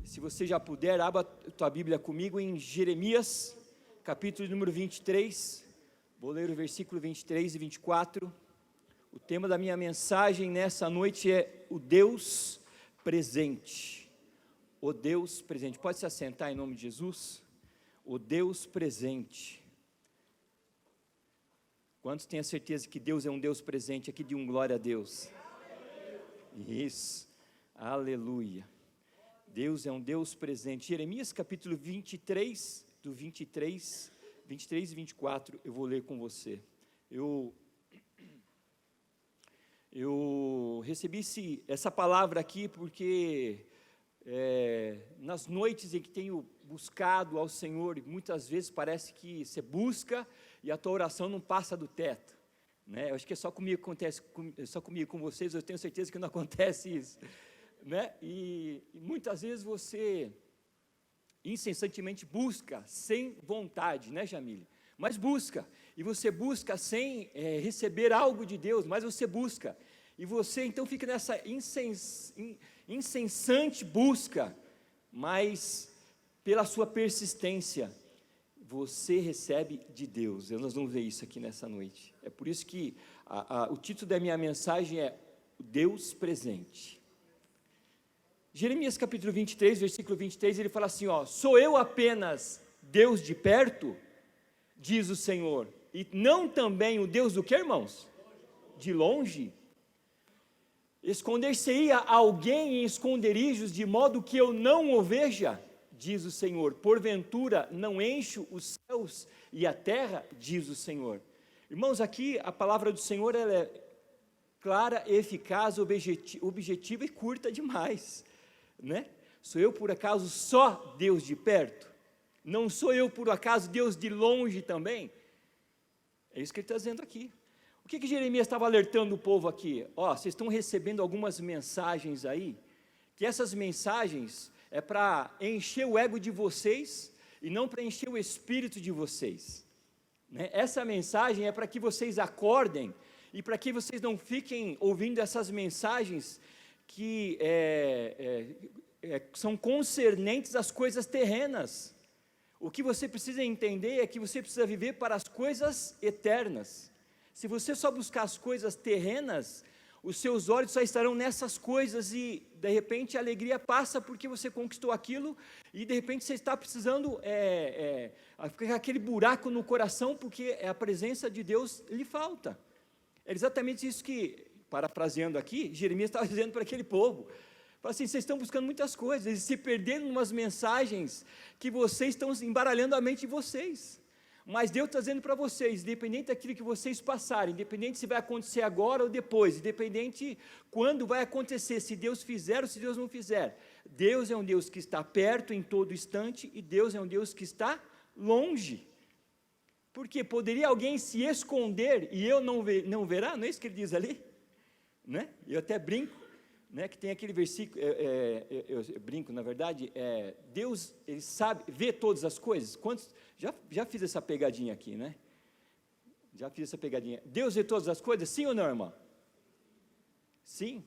Se você já puder, abra a tua Bíblia comigo em Jeremias, capítulo número 23, vou ler o versículo 23 e 24, o tema da minha mensagem nessa noite é o Deus presente, o Deus presente, pode se assentar em nome de Jesus, o Deus presente. Quantos têm a certeza que Deus é um Deus presente? Aqui de glória a Deus. Isso, aleluia. Deus é um Deus presente. Jeremias capítulo 23, do 23 e 24, eu vou ler com você. Eu recebi essa palavra aqui porque nas noites em que tenho buscado ao Senhor, muitas vezes parece que você busca e a tua oração não passa do teto, né? Eu acho que é só comigo que acontece, só comigo, com vocês, eu tenho certeza que não acontece isso, né? E muitas vezes você incessantemente busca sem vontade, né, Jamile? Mas busca, e você busca sem receber algo de Deus, mas você busca, e você então fica nessa incessante busca, mas pela sua persistência, você recebe de Deus. Nós vamos ver isso aqui nessa noite. É por isso que o título da minha mensagem é Deus presente. Jeremias capítulo 23, versículo 23, ele fala assim, sou eu apenas Deus de perto, diz o Senhor, e não também o Deus do que, irmãos? De longe? Esconder-se-ia alguém em esconderijos, de modo que eu não o veja, diz o Senhor, porventura não encho os céus e a terra, diz o Senhor. Irmãos, aqui a palavra do Senhor, ela é clara, eficaz, objetiva e curta demais, né? Sou eu por acaso só Deus de perto? Não sou eu por acaso Deus de longe também? É isso que ele está dizendo aqui. O que Jeremias estava alertando o povo aqui? Vocês estão recebendo algumas mensagens aí, que essas mensagens é para encher o ego de vocês e não para encher o espírito de vocês, né? Essa mensagem é para que vocês acordem e para que vocês não fiquem ouvindo essas mensagens que são concernentes às coisas terrenas. O que você precisa entender é que você precisa viver para as coisas eternas. Se você só buscar as coisas terrenas, os seus olhos só estarão nessas coisas e, de repente, a alegria passa porque você conquistou aquilo e, de repente, você está precisando ficar aquele buraco no coração porque a presença de Deus lhe falta. É exatamente isso que, parafraseando aqui, Jeremias estava dizendo para aquele povo. Fala assim, vocês estão buscando muitas coisas, eles se perderam em umas mensagens que vocês estão embaralhando a mente de vocês. Mas Deus está dizendo para vocês, independente daquilo que vocês passarem, independente se vai acontecer agora ou depois, independente quando vai acontecer, se Deus fizer ou se Deus não fizer, Deus é um Deus que está perto em todo instante e Deus é um Deus que está longe. Porque poderia alguém se esconder e eu não verá? Não é isso que ele diz ali? Né? Eu até brinco, né, que tem aquele versículo, eu brinco, na verdade, Deus, Ele sabe, vê todas as coisas. Quantos, já fiz essa pegadinha aqui, né? Já fiz essa pegadinha. Deus vê todas as coisas, sim ou não, irmão? Sim?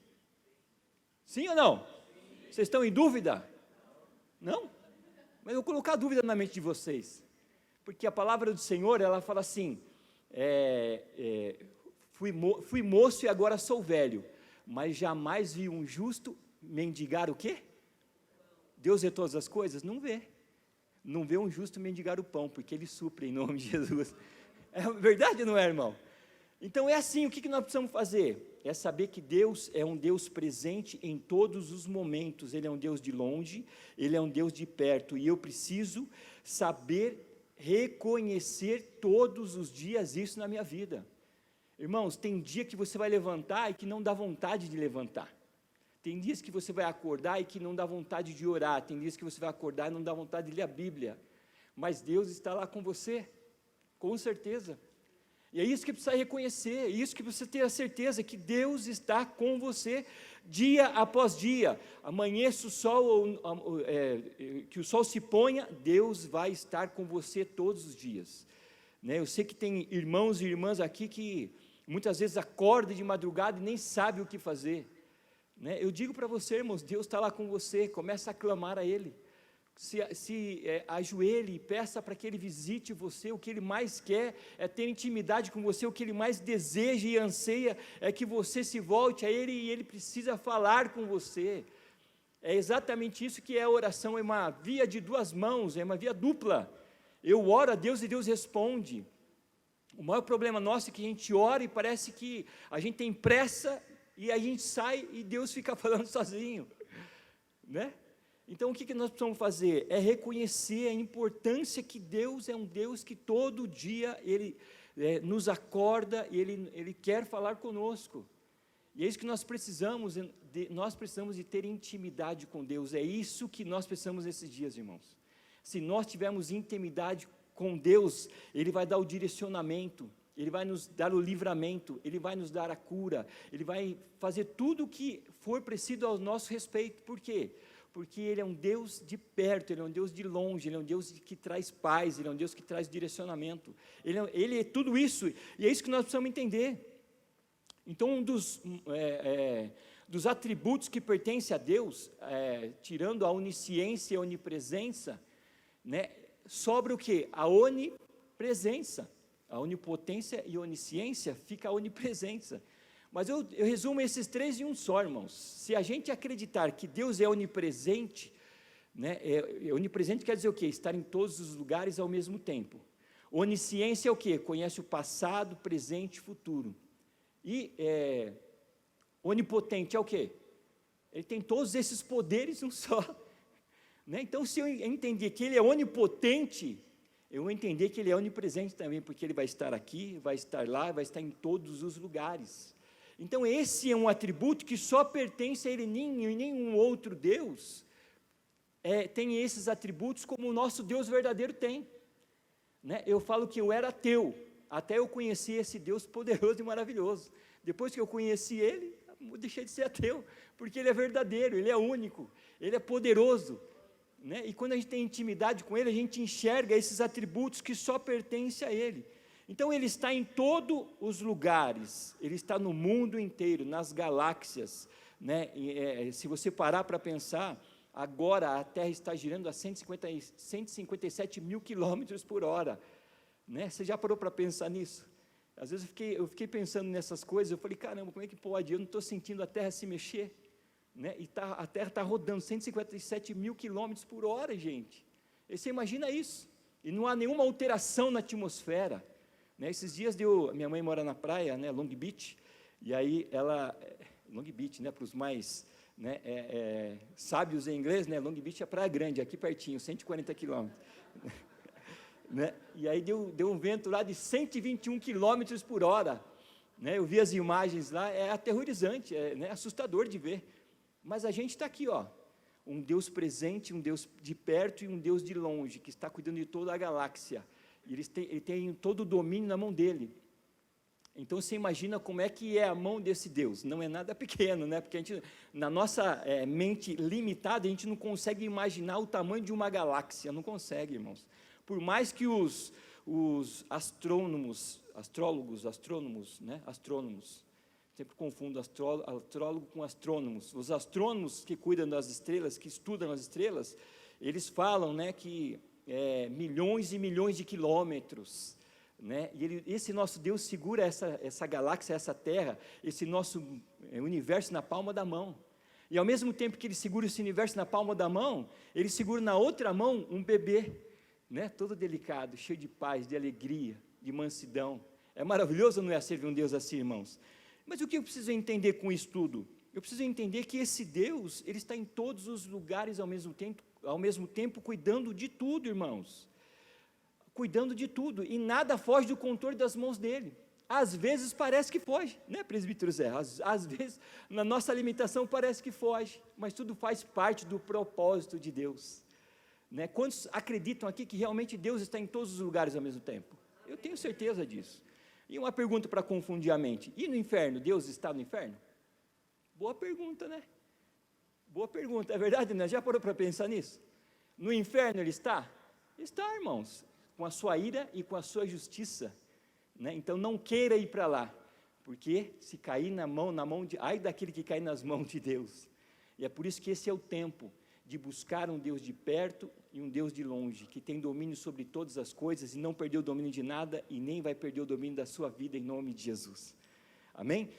Sim ou não? Sim. Vocês estão em dúvida? Não? Mas eu vou colocar dúvida na mente de vocês, porque a palavra do Senhor, ela fala assim, fui moço e agora sou velho, mas jamais vi um justo mendigar o quê? Deus vê todas as coisas? Não vê. Não vê um justo mendigar o pão, porque Ele supre em nome de Jesus. É verdade ou não é, irmão? Então é assim, o que nós precisamos fazer? É saber que Deus é um Deus presente em todos os momentos. Ele é um Deus de longe, Ele é um Deus de perto, e eu preciso saber reconhecer todos os dias isso na minha vida. Irmãos, tem dia que você vai levantar e que não dá vontade de levantar. Tem dias que você vai acordar e que não dá vontade de orar. Tem dias que você vai acordar e não dá vontade de ler a Bíblia. Mas Deus está lá com você, com certeza. E é isso que precisa reconhecer, é isso que precisa ter a certeza, que Deus está com você dia após dia. Amanheça o sol, que o sol se ponha, Deus vai estar com você todos os dias. Né? Eu sei que tem irmãos e irmãs aqui que muitas vezes acordam de madrugada e nem sabem o que fazer. né? Eu digo para você, irmãos, Deus está lá com você, começa a clamar a Ele, ajoelhe e peça para que Ele visite você. O que Ele mais quer é ter intimidade com você, o que Ele mais deseja e anseia é que você se volte a Ele, e Ele precisa falar com você. É exatamente isso que é a oração, é uma via de duas mãos, é uma via dupla. Eu oro a Deus e Deus responde. O maior problema nosso é que a gente ora e parece que a gente tem pressa, e a gente sai e Deus fica falando sozinho, né? Então, o que nós precisamos fazer? É reconhecer a importância que Deus é um Deus que todo dia Ele nos acorda, e Ele quer falar conosco. E é isso que nós precisamos de ter intimidade com Deus. É isso que nós precisamos nesses dias, irmãos. Se nós tivermos intimidade com Deus, Ele vai dar o direcionamento, Ele vai nos dar o livramento, Ele vai nos dar a cura, Ele vai fazer tudo o que for preciso ao nosso respeito. Por quê? Porque Ele é um Deus de perto, Ele é um Deus de longe, Ele é um Deus que traz paz, Ele é um Deus que traz direcionamento, Ele é tudo isso, e é isso que nós precisamos entender. Então, um dos atributos que pertence a Deus, tirando a onisciência e a onipresença, né, sobra o quê? A onipresença. A onipotência e a onisciência, fica a onipresença. Mas eu resumo esses três em um só, irmãos. Se a gente acreditar que Deus é onipresente, né, onipresente quer dizer o quê? Estar em todos os lugares ao mesmo tempo. Onisciência é o quê? Conhece o passado, presente e futuro. E onipotente é o quê? Ele tem todos esses poderes em um só, né? Então, se eu entender que Ele é onipotente, eu vou entender que Ele é onipresente também, porque Ele vai estar aqui, vai estar lá, vai estar em todos os lugares. Então, esse é um atributo que só pertence a Ele, nenhum outro Deus tem esses atributos como o nosso Deus verdadeiro tem, né? Eu falo que eu era ateu, até eu conheci esse Deus poderoso e maravilhoso. Depois que eu conheci Ele, eu deixei de ser ateu, porque Ele é verdadeiro, Ele é único, Ele é poderoso, né? E quando a gente tem intimidade com Ele, a gente enxerga esses atributos que só pertencem a Ele. Então, Ele está em todos os lugares, Ele está no mundo inteiro, nas galáxias, né? Se você parar para pensar, agora a Terra está girando a 157 mil quilômetros por hora, né? Você já parou para pensar nisso? Às vezes eu fiquei pensando nessas coisas, eu falei, caramba, como é que pode? Eu não estou sentindo a Terra se mexer, né? E a Terra está rodando 157 mil quilômetros por hora, gente. E você imagina isso? E não há nenhuma alteração na atmosfera, né? Esses dias minha mãe mora na praia, né, Long Beach, e aí Long Beach, né, para os mais, né, sábios em inglês, né, Long Beach é praia grande, aqui pertinho, 140 quilômetros. Né? E aí deu um vento lá de 121 quilômetros por hora, né? Eu vi as imagens lá, é aterrorizante, né, assustador de ver, mas a gente está aqui, ó, um Deus presente, um Deus de perto e um Deus de longe, que está cuidando de toda a galáxia, e ele tem todo o domínio na mão dele. Então você imagina como é que é a mão desse Deus, não é nada pequeno, né? Porque a gente, na nossa mente limitada, a gente não consegue imaginar o tamanho de uma galáxia, não consegue, irmãos. Por mais que os astrônomos, né? Astrônomos, sempre confundo astrólogo com astrônomos. Os astrônomos que cuidam das estrelas, que estudam as estrelas, eles falam, né, que milhões e milhões de quilômetros, né? E esse nosso Deus segura essa galáxia, essa Terra, esse nosso universo na palma da mão. E ao mesmo tempo que Ele segura esse universo na palma da mão, Ele segura na outra mão um bebê, né, todo delicado, cheio de paz, de alegria, de mansidão. É maravilhoso, não é, servir um Deus assim, irmãos? Mas o que eu preciso entender com isso tudo? Eu preciso entender que esse Deus, Ele está em todos os lugares ao mesmo tempo cuidando de tudo, irmãos. Cuidando de tudo, e nada foge do controle das mãos dEle. Às vezes parece que foge, né, presbítero Zé? Às vezes, na nossa limitação parece que foge, mas tudo faz parte do propósito de Deus. Né? Quantos acreditam aqui que realmente Deus está em todos os lugares ao mesmo tempo? Eu tenho certeza disso. E uma pergunta para confundir a mente: e no inferno? Deus está no inferno? Boa pergunta, né? Boa pergunta, é verdade, né? Já parou para pensar nisso? No inferno Ele está? Está, irmãos, com a sua ira e com a sua justiça, né? Então não queira ir para lá, porque se cair ai daquele que cai nas mãos de Deus. E é por isso que esse é o tempo de buscar um Deus de perto e um Deus de longe, que tem domínio sobre todas as coisas e não perdeu o domínio de nada e nem vai perder o domínio da sua vida em nome de Jesus. Amém?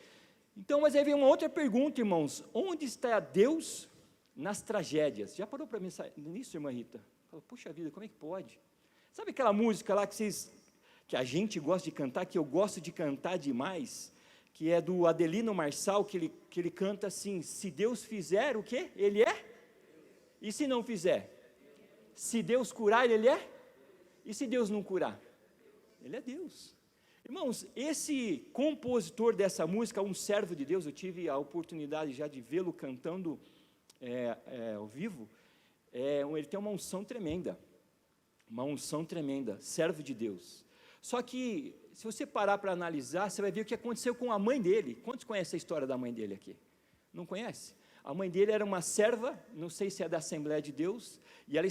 Então, mas aí vem uma outra pergunta, irmãos: onde está Deus nas tragédias? Já parou para pensar nisso, irmã Rita? Fala, puxa vida, como é que pode? Sabe aquela música lá que a gente gosta de cantar, que eu gosto de cantar demais, que é do Adelino Marçal, que ele canta assim: se Deus fizer, o quê? Ele é? E se não fizer? Se Deus curar, Ele é? E se Deus não curar? Ele é Deus. Irmãos, esse compositor dessa música, um servo de Deus, eu tive a oportunidade já de vê-lo cantando ao vivo, ele tem uma unção tremenda, servo de Deus. Só que, se você parar para analisar, você vai ver o que aconteceu com a mãe dele. Quantos conhecem a história da mãe dele aqui? Não conhece? A mãe dele era uma serva, não sei se é da Assembleia de Deus, e ela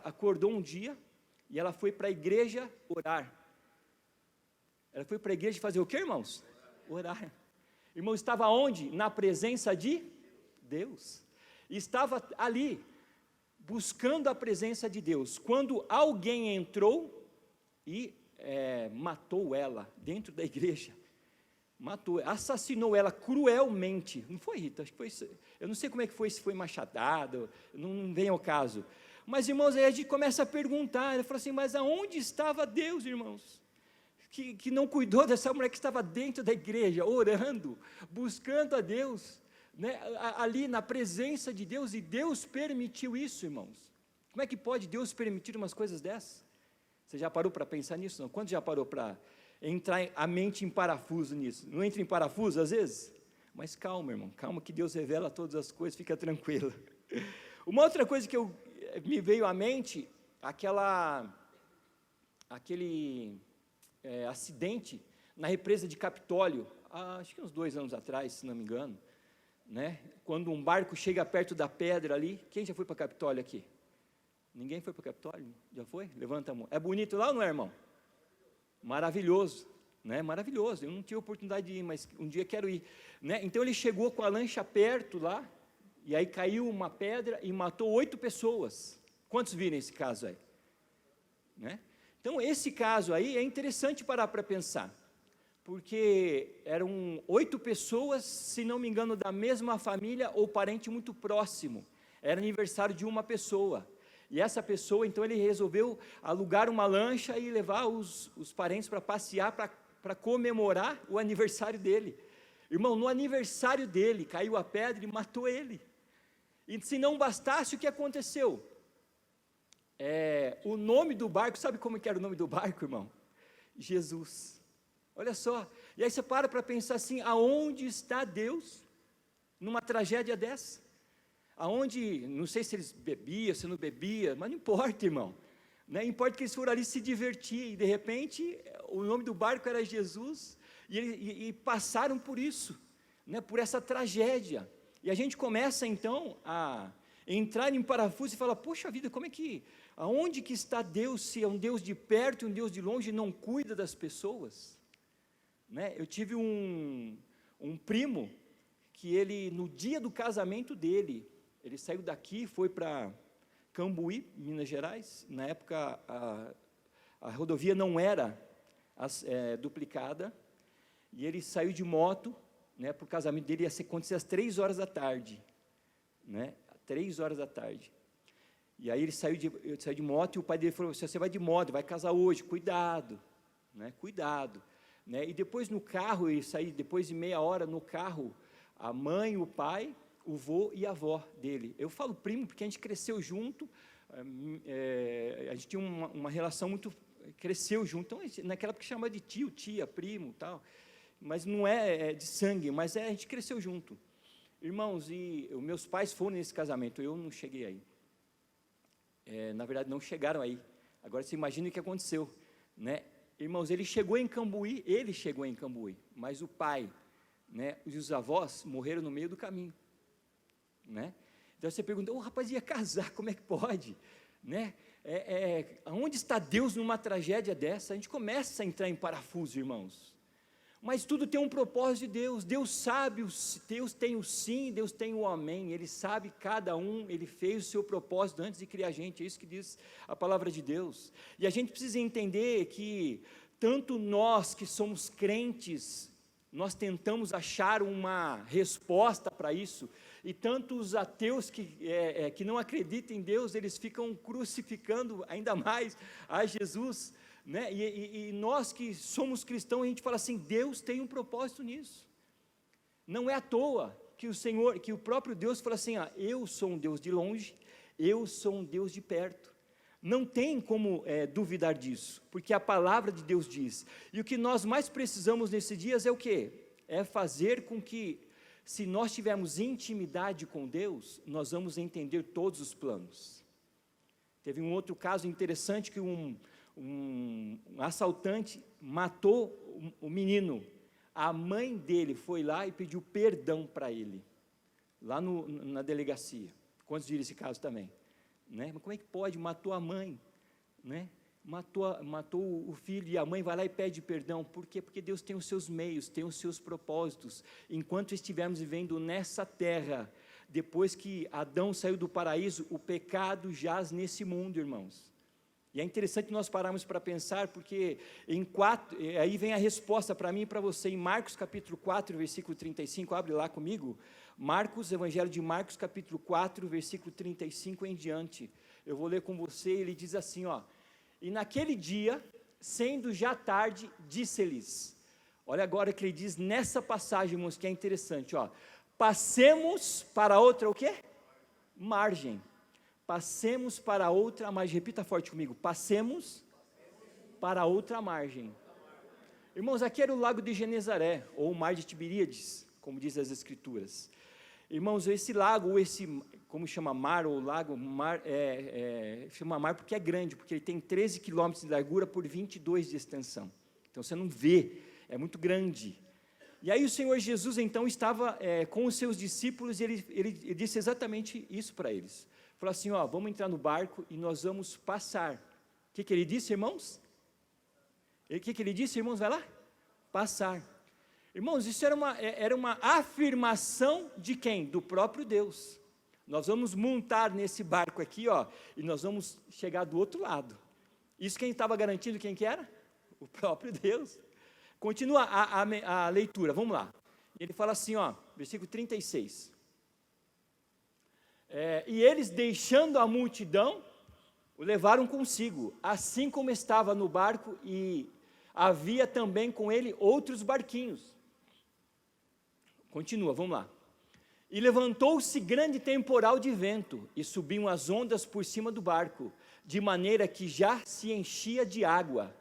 acordou um dia, e ela foi para a igreja orar. Ela foi para a igreja fazer o quê, irmãos? Orar. Irmão, estava onde? Na presença de Deus. Estava ali, buscando a presença de Deus, quando alguém entrou e matou ela, dentro da igreja. Assassinou ela cruelmente. Não foi, Rita? Acho que foi, eu não sei como é que foi, se foi machadado, não vem ao caso. Mas, irmãos, aí a gente começa a perguntar, ele falou assim: mas aonde estava Deus, irmãos? Que não cuidou dessa mulher que estava dentro da igreja, orando, buscando a Deus, né, ali na presença de Deus, e Deus permitiu isso, irmãos. Como é que pode Deus permitir umas coisas dessas? Você já parou para pensar nisso? Não? Quando já parou para entrar a mente em parafuso nisso? Não entra em parafuso às vezes? Mas calma, irmão, calma, que Deus revela todas as coisas, fica tranquilo. Uma outra coisa que me veio à mente, aquele acidente na represa de Capitólio, acho que uns 2 anos atrás, se não me engano, né? Quando um barco chega perto da pedra ali. Quem já foi para Capitólio aqui? Ninguém foi para Capitólio? Já foi? Levanta a mão. É bonito lá ou não é, irmão? Maravilhoso, né? Maravilhoso. Eu não tive oportunidade de ir, mas um dia quero ir, né? Então ele chegou com a lancha perto lá, e aí caiu uma pedra e matou 8 pessoas. Quantos viram esse caso aí? Né? Então esse caso aí é interessante parar para pensar, porque eram 8 pessoas, se não me engano, da mesma família ou parente muito próximo. Era aniversário de uma pessoa. E essa pessoa, então, ele resolveu alugar uma lancha e levar os parentes para passear, para comemorar o aniversário dele. Irmão, no aniversário dele, caiu a pedra e matou ele. E se não bastasse, o que aconteceu? O nome do barco, sabe como que era o nome do barco, irmão? Jesus. Olha só. E aí você para pensar assim: aonde está Deus numa tragédia dessa? Aonde, não sei se eles bebiam, se não bebiam, mas não importa, irmão, né? Importa que eles foram ali se divertir, e de repente, o nome do barco era Jesus, e passaram por isso, né? Por essa tragédia, e a gente começa então a entrar em parafuso e falar: poxa vida, aonde que está Deus, se é um Deus de perto e um Deus de longe e não cuida das pessoas, né? Eu tive um primo, que ele, no dia do casamento dele, ele saiu daqui, foi para Cambuí, Minas Gerais. Na época a rodovia não era duplicada, e ele saiu de moto, né, para o casamento dele, ia acontecer às 3 horas da tarde, né, 3 horas da tarde, e aí ele saiu de moto, e o pai dele falou: se você vai de moto, vai casar hoje, cuidado, né, cuidado, né. E depois no carro, ele saiu, depois de meia hora no carro, a mãe, o pai, o vô e a avó dele. Eu falo primo porque a gente cresceu junto, a gente tinha uma relação muito, cresceu junto, então naquela época chamava de tio, tia, primo, tal, mas não é de sangue, mas a gente cresceu junto. Irmãos, e meus pais foram nesse casamento, eu não cheguei aí, na verdade não chegaram aí. Agora você imagina o que aconteceu, né? Irmãos, ele chegou em Cambuí, mas o pai, né, e os avós morreram no meio do caminho, né? Então você pergunta: o rapaz ia casar, como é que pode, né? Aonde está Deus numa tragédia dessa? A gente começa a entrar em parafuso, irmãos. Mas tudo tem um propósito de Deus. Deus sabe, Deus tem o sim, Deus tem o amém. Ele sabe cada um, Ele fez o seu propósito antes de criar a gente. É isso que diz a palavra de Deus. E a gente precisa entender que tanto nós que somos crentes, nós tentamos achar uma resposta para isso, e tanto os ateus que não acreditam em Deus, eles ficam crucificando ainda mais a Jesus, né? E nós que somos cristãos, a gente fala assim, Deus tem um propósito nisso. Não é à toa que o próprio Deus fala assim, eu sou um Deus de longe, eu sou um Deus de perto. Não tem como duvidar disso, porque a palavra de Deus diz. E o que nós mais precisamos nesses dias é o quê? É fazer com que, se nós tivermos intimidade com Deus, nós vamos entender todos os planos. Teve um outro caso interessante que um assaltante matou o menino. A mãe dele foi lá e pediu perdão para ele, lá na delegacia. Quantos viram esse caso também? Né? Mas como é que pode? Matou a mãe, né? Matou o filho, e a mãe vai lá e pede perdão. Por quê? Porque Deus tem os seus meios, tem os seus propósitos. Enquanto estivermos vivendo nessa terra, depois que Adão saiu do paraíso, o pecado jaz nesse mundo, irmãos. E é interessante nós pararmos para pensar, porque aí vem a resposta para mim e para você, em Marcos capítulo 4, versículo 35, abre lá comigo, Evangelho de Marcos capítulo 4, versículo 35 em diante, eu vou ler com você, ele diz assim, e naquele dia, sendo já tarde, disse-lhes, olha agora o que ele diz nessa passagem, irmãos, que é interessante, passemos para outra o quê? Margem. Passemos para outra margem, repita forte comigo, passemos para outra margem. Irmãos, aqui era o lago de Genezaré, ou o mar de Tiberíades, como diz as escrituras. Irmãos, esse lago, ou como chama mar, ou lago, chama mar porque é grande, porque ele tem 13 quilômetros de largura por 22 de extensão. Então você não vê, é muito grande. E aí o Senhor Jesus então estava com os seus discípulos, e ele disse exatamente isso para eles. Falou assim, vamos entrar no barco e nós vamos passar. O que ele disse, irmãos? O que ele disse, irmãos? Vai lá? Passar. Irmãos, isso era uma afirmação de quem? Do próprio Deus. Nós vamos montar nesse barco aqui, e nós vamos chegar do outro lado. Isso quem estava garantindo quem que era? O próprio Deus. Continua a leitura, vamos lá. Ele fala assim, versículo 36. E eles, deixando a multidão, o levaram consigo, assim como estava no barco, e havia também com ele outros barquinhos. Continua, vamos lá. E levantou-se grande temporal de vento, e subiam as ondas por cima do barco, de maneira que já se enchia de água.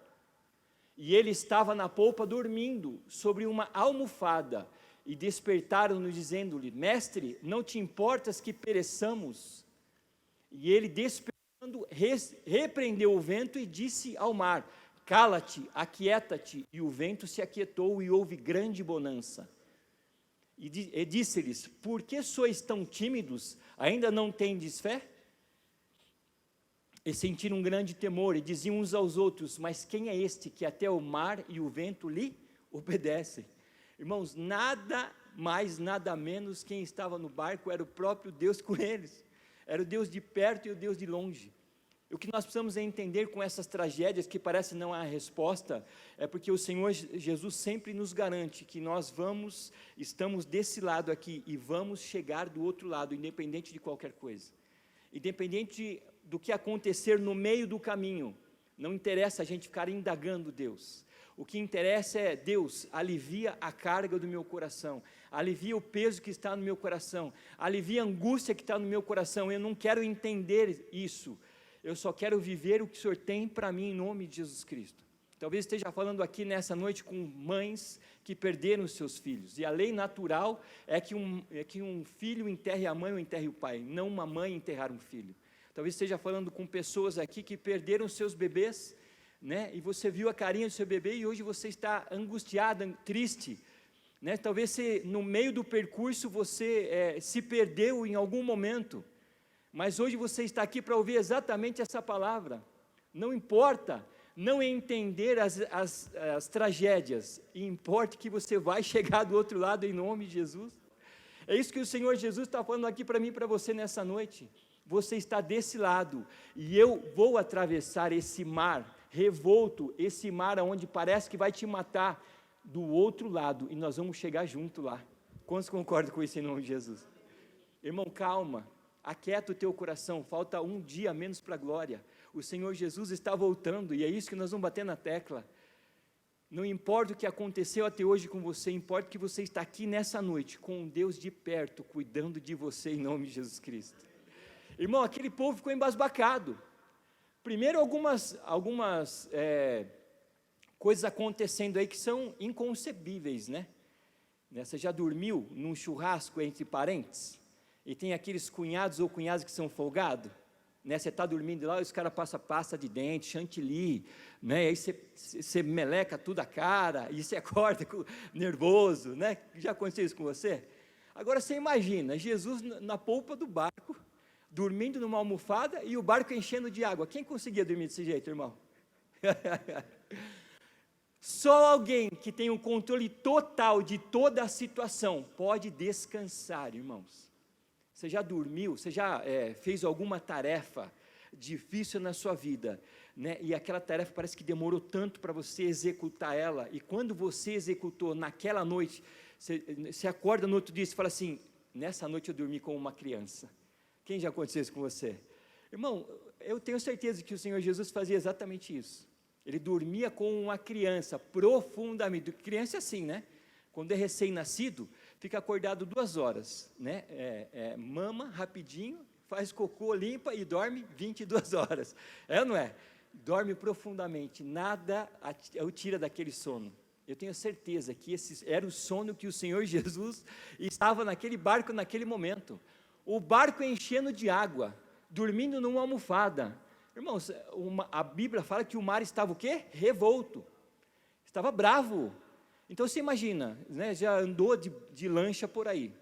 E ele estava na polpa dormindo, sobre uma almofada, e despertaram-no dizendo-lhe, mestre, não te importas que pereçamos? E ele despertando, repreendeu o vento e disse ao mar, cala-te, aquieta-te, e o vento se aquietou e houve grande bonança. E disse-lhes, por que sois tão tímidos, ainda não tendes fé? E sentiram um grande temor, e diziam uns aos outros, mas quem é este que até o mar e o vento lhe obedecem? Irmãos, nada mais, nada menos, quem estava no barco era o próprio Deus com eles, era o Deus de perto e o Deus de longe. O que nós precisamos entender com essas tragédias, que parece não há resposta, é porque o Senhor Jesus sempre nos garante que nós estamos desse lado aqui, e vamos chegar do outro lado, independente de qualquer coisa, independente do que acontecer no meio do caminho, não interessa a gente ficar indagando Deus. O que interessa é, Deus, alivia a carga do meu coração, alivia o peso que está no meu coração, alivia a angústia que está no meu coração. Eu não quero entender isso, eu só quero viver o que o Senhor tem para mim, em nome de Jesus Cristo. Talvez esteja falando aqui nessa noite com mães que perderam os seus filhos, e a lei natural é que um filho enterre a mãe ou enterre o pai, não uma mãe enterrar um filho. Talvez esteja falando com pessoas aqui que perderam os seus bebês, né? E você viu a carinha do seu bebê e hoje você está angustiado, triste, né? Talvez no meio do percurso você se perdeu em algum momento, mas hoje você está aqui para ouvir exatamente essa palavra. Não importa não entender as tragédias, e importa que você vai chegar do outro lado em nome de Jesus. É isso que o Senhor Jesus está falando aqui para mim e para você nessa noite. Você está desse lado, e eu vou atravessar esse mar revolto, esse mar onde parece que vai te matar, do outro lado, e nós vamos chegar junto lá. Quantos concordam com isso em nome de Jesus? Irmão, calma, aquieta o teu coração, falta um dia menos para a glória. O Senhor Jesus está voltando, e é isso que nós vamos bater na tecla. Não importa o que aconteceu até hoje com você, importa que você está aqui nessa noite, com um Deus de perto, cuidando de você em nome de Jesus Cristo. Irmão, aquele povo ficou embasbacado. Primeiro algumas coisas acontecendo aí que são inconcebíveis, né? Você já dormiu num churrasco entre parentes? E tem aqueles cunhados ou cunhadas que são folgados? Né? Você está dormindo lá e os caras passam pasta de dente, chantilly, né? Aí você meleca tudo a cara, e você acorda nervoso, né? Já aconteceu isso com você? Agora você imagina, Jesus na polpa do barco, dormindo numa almofada e o barco enchendo de água. Quem conseguia dormir desse jeito, irmão? Só alguém que tem um controle total de toda a situação pode descansar, irmãos. Você já dormiu? Você já fez alguma tarefa difícil na sua vida, né? E aquela tarefa parece que demorou tanto para você executar ela, e quando você executou naquela noite, você acorda no outro dia e fala assim: nessa noite eu dormi como uma criança. Quem já aconteceu isso com você? Irmão, eu tenho certeza que o Senhor Jesus fazia exatamente isso. Ele dormia como uma criança, profundamente. Criança é assim, né? Quando é recém-nascido, fica acordado 2 horas, né? Mama rapidinho, faz cocô, limpa e dorme 22 horas. É ou não é? Dorme profundamente, nada o tira daquele sono. Eu tenho certeza que esse era o sono que o Senhor Jesus estava naquele barco naquele momento. O barco enchendo de água, dormindo numa almofada. Irmãos, a Bíblia fala que o mar estava o quê? Revolto, estava bravo. Então você imagina, né, já andou de lancha por aí,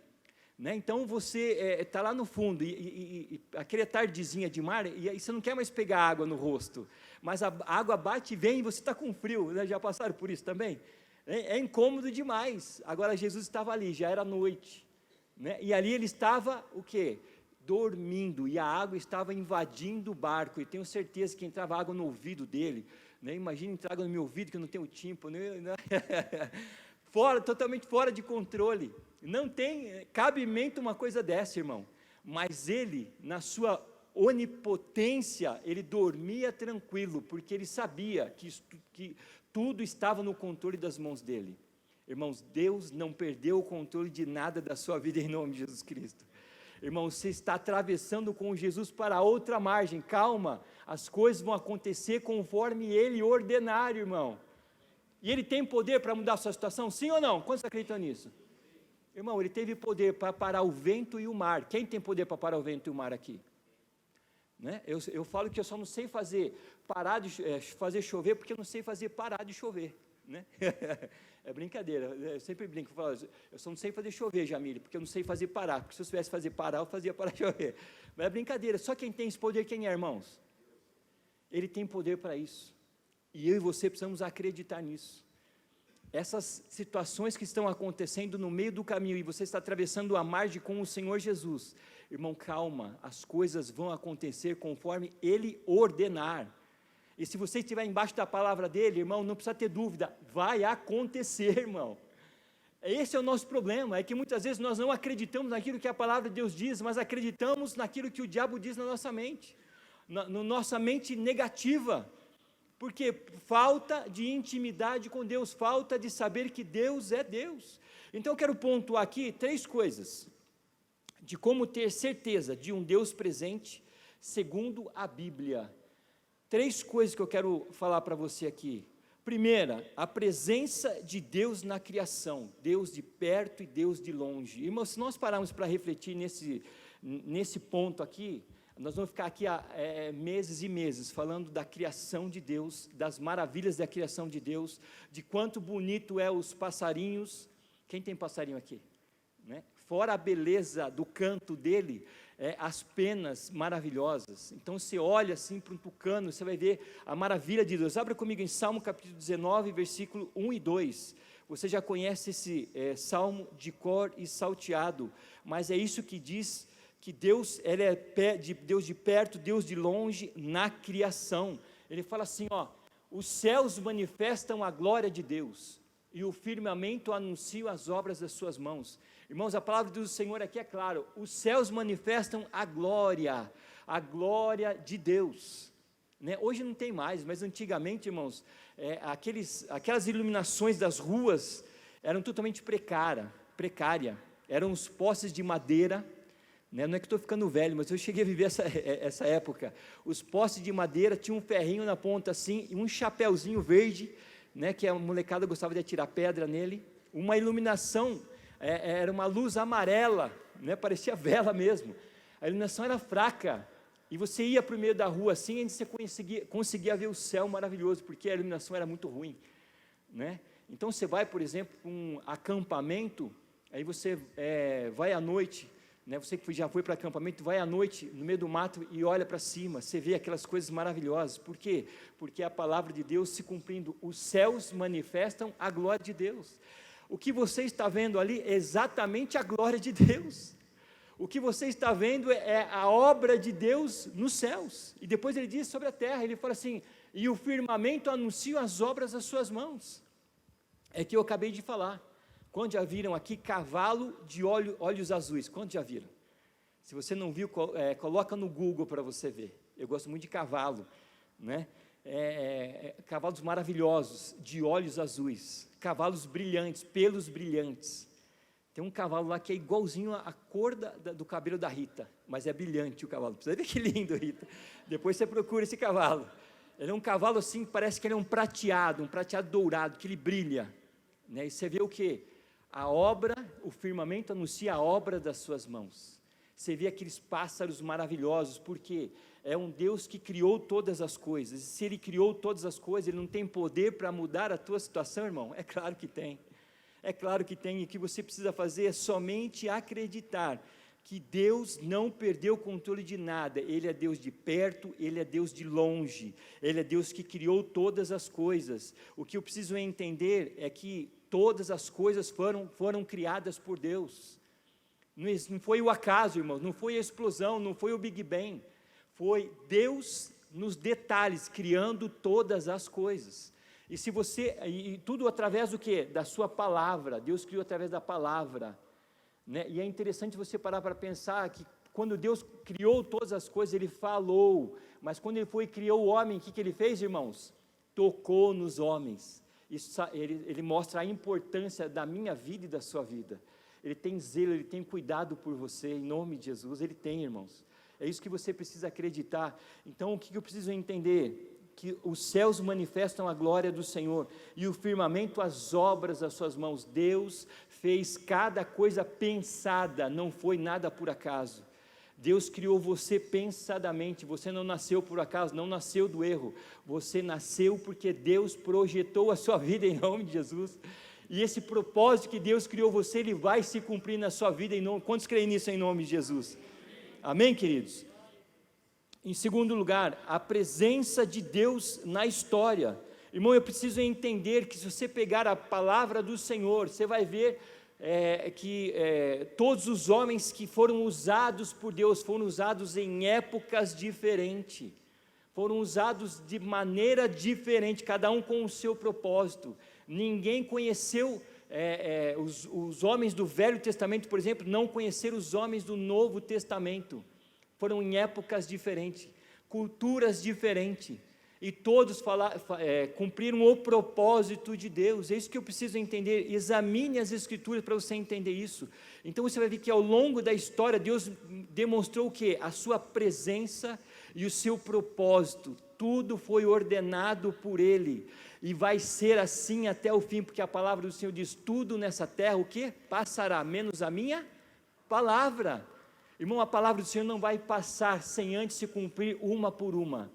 né? Então você está lá no fundo, e aquele tardezinha de mar, e aí você não quer mais pegar água no rosto, mas a água bate e vem e você está com frio, né? Já passaram por isso também? É incômodo demais. Agora Jesus estava ali, já era noite, né? E ali ele estava o quê? Dormindo, e a água estava invadindo o barco, e tenho certeza que entrava água no ouvido dele, né? Imagina entrar água no meu ouvido, que eu não tenho tímpano, né? Totalmente fora de controle, não tem cabimento uma coisa dessa, irmão, mas ele, na sua onipotência, ele dormia tranquilo, porque ele sabia que tudo estava no controle das mãos dele. Irmãos, Deus não perdeu o controle de nada da sua vida em nome de Jesus Cristo. Irmão, você está atravessando com Jesus para outra margem, calma, as coisas vão acontecer conforme Ele ordenar, irmão. E Ele tem poder para mudar a sua situação, sim ou não? Quantos acreditam nisso? Irmão, Ele teve poder para parar o vento e o mar. Quem tem poder para parar o vento e o mar aqui? Né? Eu falo que eu só não sei fazer chover, porque eu não sei fazer parar de chover, né? É brincadeira, eu sempre brinco, eu falo, eu só não sei fazer chover, Jamile, porque eu não sei fazer parar, porque se eu soubesse fazer parar, eu fazia parar de chover. Mas é brincadeira, só quem tem esse poder, quem é, irmãos? Ele tem poder para isso, e eu e você precisamos acreditar nisso. Essas situações que estão acontecendo no meio do caminho, e você está atravessando a margem com o Senhor Jesus, irmão, calma, as coisas vão acontecer conforme Ele ordenar. E se você estiver embaixo da palavra dele, irmão, não precisa ter dúvida, vai acontecer, irmão. Esse é o nosso problema, é que muitas vezes nós não acreditamos naquilo que a palavra de Deus diz, mas acreditamos naquilo que o diabo diz na nossa mente, na nossa mente negativa, porque falta de intimidade com Deus, falta de saber que Deus é Deus. Então eu quero pontuar aqui 3 coisas, de como ter certeza de um Deus presente, segundo a Bíblia. 3 coisas que eu quero falar para você aqui. Primeira, a presença de Deus na criação, Deus de perto e Deus de longe. Irmãos, se nós pararmos para refletir nesse ponto aqui, nós vamos ficar aqui meses e meses falando da criação de Deus, das maravilhas da criação de Deus, de quanto bonito é os passarinhos. Quem tem passarinho aqui? Né? Fora a beleza do canto dele, as penas maravilhosas. Então você olha assim para um tucano, você vai ver a maravilha de Deus. Abra comigo em Salmo capítulo 19, versículo 1 e 2. Você já conhece esse salmo de cor e salteado, mas é isso que diz que Deus, Ele é Deus de perto, Deus de longe na criação. Ele fala assim, os céus manifestam a glória de Deus, e o firmamento anuncia as obras das suas mãos. Irmãos, a palavra do Senhor aqui é claro, os céus manifestam a glória de Deus, né? Hoje não tem mais, mas antigamente, irmãos, aquelas iluminações das ruas eram totalmente precária, eram os postes de madeira, né? Não é que estou ficando velho, mas eu cheguei a viver essa época. Os postes de madeira tinham um ferrinho na ponta assim, e um chapéuzinho verde, né, que a molecada gostava de atirar pedra nele, uma iluminação, era uma luz amarela, né, parecia vela mesmo, a iluminação era fraca, e você ia para o meio da rua assim, e você conseguia ver o céu maravilhoso, porque a iluminação era muito ruim, né? Então você vai, por exemplo, para um acampamento, aí você vai à noite, né, você que já foi para acampamento, vai à noite no meio do mato e olha para cima, você vê aquelas coisas maravilhosas. Por quê? Porque a palavra de Deus se cumprindo, os céus manifestam a glória de Deus. O que você está vendo ali é exatamente a glória de Deus. O que você está vendo é a obra de Deus nos céus. E depois ele diz sobre a terra, ele fala assim, e o firmamento anuncia as obras das suas mãos. É que eu acabei de falar. Quando já viram aqui cavalo de olhos azuis? Quando já viram? Se você não viu, coloca no Google para você ver. Eu gosto muito de cavalo, né? Cavalos maravilhosos, de olhos azuis, cavalos brilhantes, pelos brilhantes. Tem um cavalo lá que é igualzinho à cor do cabelo da Rita, mas é brilhante o cavalo. Precisa ver que lindo, Rita. Depois você procura esse cavalo. Ele é um cavalo assim, parece que ele é um prateado dourado, que ele brilha, né? E você vê o quê? A obra, o firmamento anuncia a obra das suas mãos. Você vê aqueles pássaros maravilhosos, porque é um Deus que criou todas as coisas. E se Ele criou todas as coisas, Ele não tem poder para mudar a tua situação, irmão? É claro que tem. É claro que tem, e o que você precisa fazer é somente acreditar que Deus não perdeu o controle de nada. Ele é Deus de perto, Ele é Deus de longe, Ele é Deus que criou todas as coisas. O que eu preciso entender é que todas as coisas foram criadas por Deus. Não foi o acaso, irmãos, não foi a explosão, não foi o Big Bang, foi Deus nos detalhes, criando todas as coisas. E tudo através do quê? Da sua palavra. Deus criou através da palavra, né? E é interessante você parar para pensar que quando Deus criou todas as coisas, Ele falou, mas quando Ele criou o homem, o que Ele fez, irmãos? Tocou nos homens. Ele mostra a importância da minha vida e da sua vida. Ele tem zelo, Ele tem cuidado por você, em nome de Jesus, Ele tem, irmãos. É isso que você precisa acreditar. Então, o que eu preciso entender? Que os céus manifestam a glória do Senhor, e o firmamento as obras das suas mãos. Deus fez cada coisa pensada, não foi nada por acaso. Deus criou você pensadamente, você não nasceu por acaso, não nasceu do erro, você nasceu porque Deus projetou a sua vida em nome de Jesus, e esse propósito que Deus criou você, Ele vai se cumprir na sua vida, quantos creem nisso em nome de Jesus? Amém, queridos? Em segundo lugar, a presença de Deus na história. Irmão, eu preciso entender que se você pegar a palavra do Senhor, você vai ver que todos os homens que foram usados por Deus, foram usados em épocas diferentes, foram usados de maneira diferente, cada um com o seu propósito. Ninguém conheceu, os homens do Velho Testamento, por exemplo, não conheceram os homens do Novo Testamento, foram em épocas diferentes, culturas diferentes, e todos cumpriram o propósito de Deus. É isso que eu preciso entender. Examine as Escrituras para você entender isso. Então você vai ver que ao longo da história, Deus demonstrou o quê? A sua presença e o seu propósito. Tudo foi ordenado por Ele, e vai ser assim até o fim, porque a palavra do Senhor diz, tudo nessa terra, o quê? Passará, menos a minha palavra. Irmão, a palavra do Senhor não vai passar sem antes se cumprir uma por uma.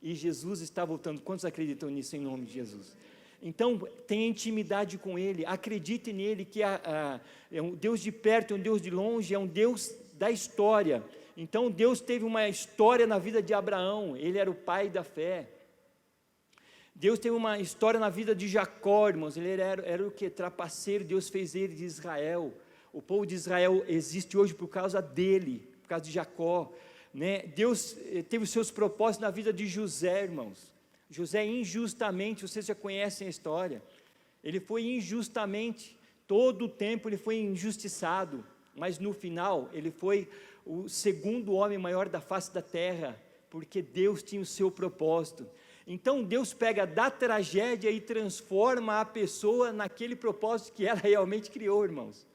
E Jesus está voltando. Quantos acreditam nisso em nome de Jesus? Então, tenha intimidade com Ele, acredite nele, que é um Deus de perto, é um Deus de longe, é um Deus da história. Então Deus teve uma história na vida de Abraão, ele era o pai da fé. Deus teve uma história na vida de Jacó, irmãos, ele era o que? Trapaceiro, Deus fez ele de Israel. O povo de Israel existe hoje por causa dele, por causa de Jacó, né? Deus teve os seus propósitos na vida de José, irmãos. José injustamente, vocês já conhecem a história, ele foi injustamente, todo o tempo ele foi injustiçado, mas no final ele foi o segundo homem maior da face da terra, porque Deus tinha o seu propósito. Então Deus pega da tragédia e transforma a pessoa naquele propósito que ela realmente criou, irmãos.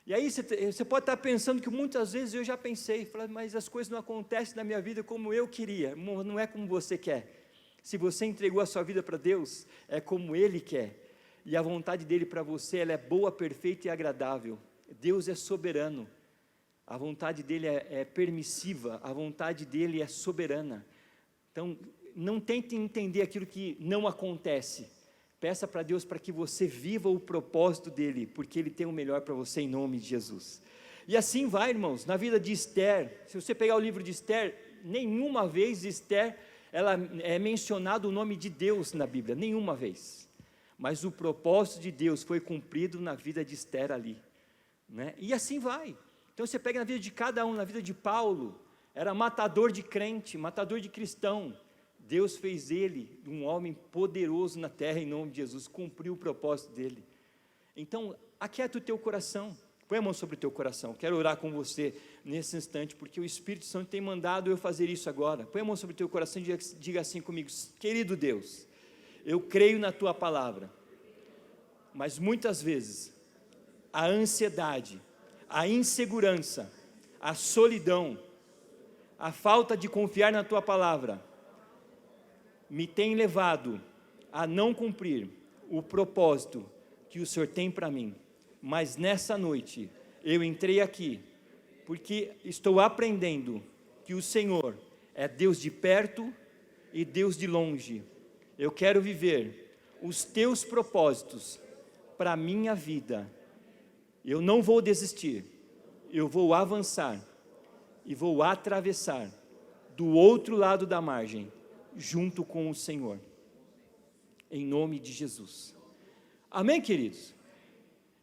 E aí você pode estar pensando que muitas vezes eu já pensei, mas as coisas não acontecem na minha vida como eu queria, não é como você quer. Se você entregou a sua vida para Deus, é como Ele quer, e a vontade dEle para você, ela é boa, perfeita e agradável. Deus é soberano, a vontade dEle é permissiva, a vontade dEle é soberana. Então, não tente entender aquilo que não acontece, peça para Deus para que você viva o propósito dEle, porque Ele tem o melhor para você em nome de Jesus. E assim vai, irmãos, na vida de Esther. Se você pegar o livro de Esther, nenhuma vez Esther, ela é mencionado o nome de Deus na Bíblia, nenhuma vez, mas o propósito de Deus foi cumprido na vida de Esther ali, né? E assim vai. Então você pega na vida de cada um, na vida de Paulo, era matador de crente, matador de cristão, Deus fez ele um homem poderoso na terra em nome de Jesus, cumpriu o propósito dele. Então aquieta o teu coração, põe a mão sobre o teu coração, quero orar com você nesse instante, porque o Espírito Santo tem mandado eu fazer isso agora. Põe a mão sobre o teu coração e diga assim comigo: querido Deus, eu creio na tua palavra, mas muitas vezes a ansiedade, a insegurança, a solidão, a falta de confiar na tua palavra me tem levado a não cumprir o propósito que o Senhor tem para mim. Mas nessa noite eu entrei aqui porque estou aprendendo que o Senhor é Deus de perto e Deus de longe. Eu quero viver os teus propósitos para a minha vida. Eu não vou desistir, eu vou avançar e vou atravessar do outro lado da margem, junto com o Senhor, em nome de Jesus. Amém, queridos?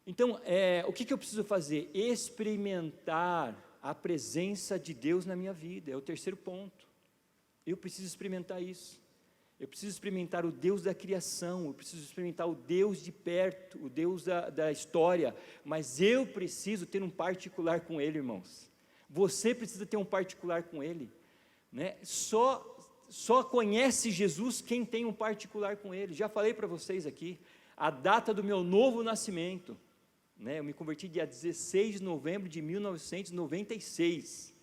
Então, o que eu preciso fazer? Experimentar a presença de Deus na minha vida, é o terceiro ponto. Eu preciso experimentar isso. Eu preciso experimentar o Deus da criação, eu preciso experimentar o Deus de perto, o Deus da história, mas eu preciso ter um particular com Ele, irmãos. Você precisa ter um particular com Ele, né? Só conhece Jesus quem tem um particular com Ele. Já falei para vocês aqui, a data do meu novo nascimento, né? Eu me converti dia 16 de novembro de 1996,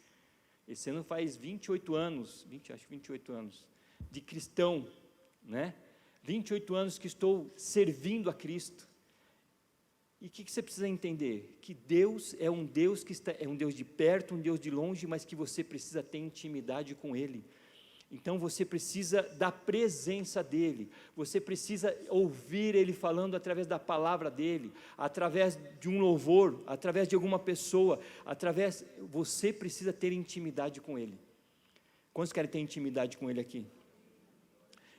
esse ano faz 28 anos, 28 anos, de cristão, né? 28 anos que estou servindo a Cristo. E o que você precisa entender? Que Deus é um Deus que é um Deus de perto, um Deus de longe, mas que você precisa ter intimidade com Ele. Então você precisa da presença dEle, você precisa ouvir Ele falando através da palavra dEle, através de um louvor, através de alguma pessoa, você precisa ter intimidade com Ele. Quantos querem ter intimidade com Ele aqui?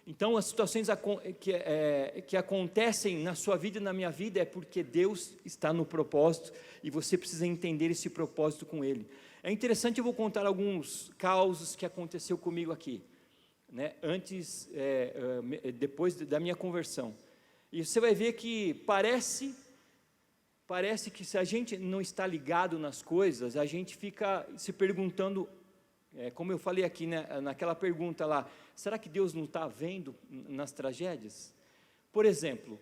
Então as situações que acontecem na sua vida e na minha vida é porque Deus está no propósito e você precisa entender esse propósito com Ele. É interessante, eu vou contar alguns causos que aconteceu comigo aqui, né, depois da minha conversão, e você vai ver que parece que se a gente não está ligado nas coisas, a gente fica se perguntando, como eu falei aqui, né, naquela pergunta lá, será que Deus não está vendo nas tragédias? Por exemplo,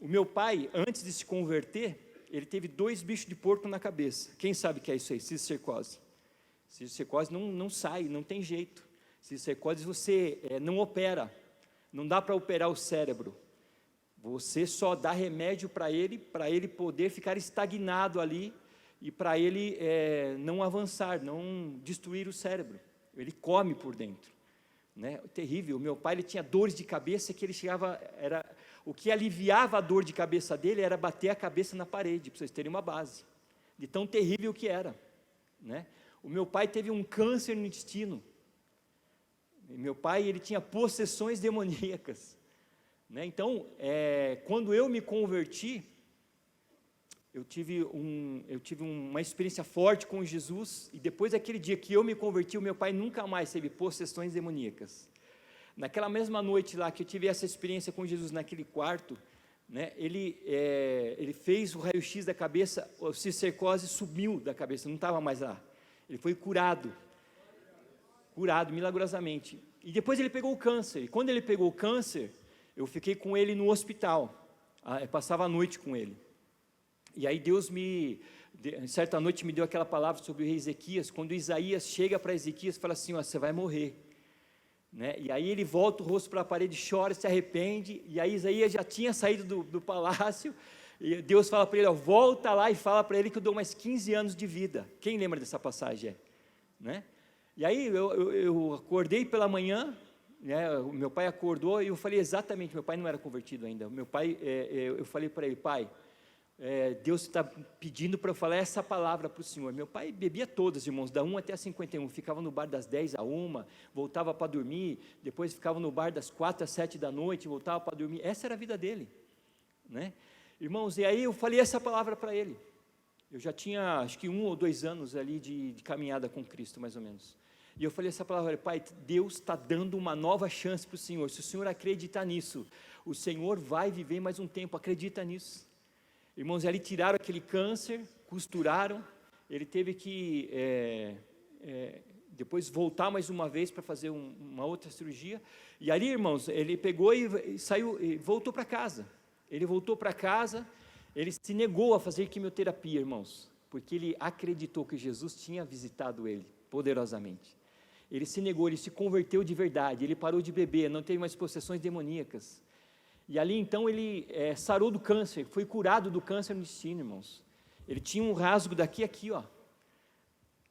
o meu pai, antes de se converter, ele teve 2 bichos de porco na cabeça. Quem sabe o que é isso aí? Cisticercose. Cisticercose não sai, não tem jeito. Cisticercose você não opera, não dá para operar o cérebro. Você só dá remédio para ele poder ficar estagnado ali e para ele não avançar, não destruir o cérebro. Ele come por dentro, né? Terrível. O meu pai, ele tinha dores de cabeça que ele chegava, o que aliviava a dor de cabeça dele era bater a cabeça na parede, para vocês terem uma base, de tão terrível que era, né? o meu pai teve um câncer no intestino. Meu pai, ele tinha possessões demoníacas, né? Então, quando eu me converti, eu tive uma experiência forte com Jesus, e depois daquele dia que eu me converti, o meu pai nunca mais teve possessões demoníacas. Naquela mesma noite lá que eu tive essa experiência com Jesus naquele quarto, né, ele fez o raio-x da cabeça, a cistercose sumiu da cabeça, não estava mais lá. Ele foi curado milagrosamente. E depois ele pegou o câncer, e quando ele pegou o câncer, eu fiquei com ele no hospital, eu passava a noite com ele. E aí Deus certa noite me deu aquela palavra sobre o rei Ezequias, quando Isaías chega para Ezequias e fala assim, ó, você vai morrer, né? E aí ele volta o rosto para a parede, chora, se arrepende, e aí Isaías já tinha saído do palácio, e Deus fala para ele, ó, volta lá e fala para ele que eu dou mais 15 anos de vida. Quem lembra dessa passagem? Né? E aí eu acordei pela manhã, né, o meu pai acordou, e eu falei exatamente, meu pai não era convertido ainda, meu pai, eu falei para ele, pai, Deus está pedindo para eu falar essa palavra para o Senhor. Meu pai bebia todas, irmãos, da 1 até 51, ficava no bar das 10 a 1, voltava para dormir, depois ficava no bar das 4 às 7 da noite, voltava para dormir, essa era a vida dele, né? Irmãos, e aí eu falei essa palavra para ele, eu já tinha acho que 1 ou 2 anos ali de caminhada com Cristo, mais ou menos, e eu falei essa palavra, pai, Deus está dando uma nova chance para o Senhor, se o Senhor acreditar nisso, o Senhor vai viver mais um tempo, acredita nisso. Irmãos, ali tiraram aquele câncer, costuraram, ele teve que depois voltar mais uma vez para fazer uma outra cirurgia, e ali, irmãos, ele pegou e saiu, e voltou para casa. Ele voltou para casa, ele se negou a fazer quimioterapia, irmãos, porque ele acreditou que Jesus tinha visitado ele poderosamente. Ele se negou, ele se converteu de verdade, ele parou de beber, não teve mais possessões demoníacas. E ali então ele sarou do câncer, foi curado do câncer no intestino, irmãos. Ele tinha um rasgo daqui a aqui, ó.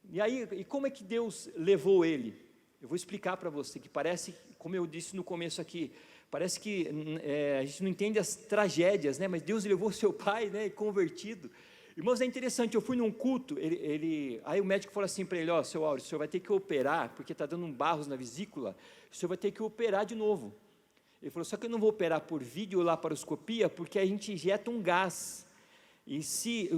E aí, e como é que Deus levou ele? Eu vou explicar para você, que parece, como eu disse no começo aqui, parece que a gente não entende as tragédias, né? Mas Deus levou seu pai, né, convertido. Irmãos, é interessante, eu fui num culto, aí o médico falou assim para ele, ó, seu Áureo, o senhor vai ter que operar, porque está dando um barros na vesícula, o senhor vai ter que operar de novo. Ele falou, só que eu não vou operar por vídeo ou laparoscopia, porque a gente injeta um gás, e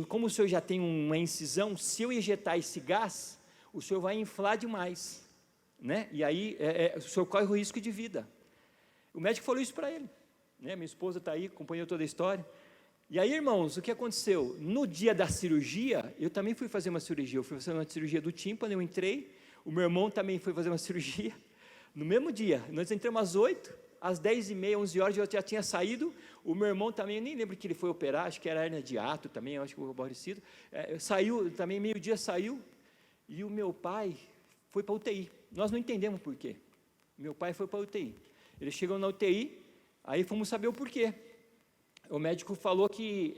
como o senhor já tem uma incisão, se eu injetar esse gás, o senhor vai inflar demais, né? E aí o senhor corre o risco de vida. O médico falou isso para ele, né? Minha esposa está aí, acompanhou toda a história. E aí, irmãos, o que aconteceu? No dia da cirurgia, eu também fui fazer uma cirurgia, eu fui fazer uma cirurgia do tímpano, eu entrei, o meu irmão também foi fazer uma cirurgia, no mesmo dia, nós entramos às 8, às 10h30, 11 horas eu já tinha saído, o meu irmão também, eu nem lembro que ele foi operar, acho que era hernia de hiato também, eu acho que foi aborrecido, saiu, também meio-dia saiu, e o meu pai foi para a UTI, nós não entendemos por quê, meu pai foi para a UTI, ele chegou na UTI, aí fomos saber o porquê. O médico falou que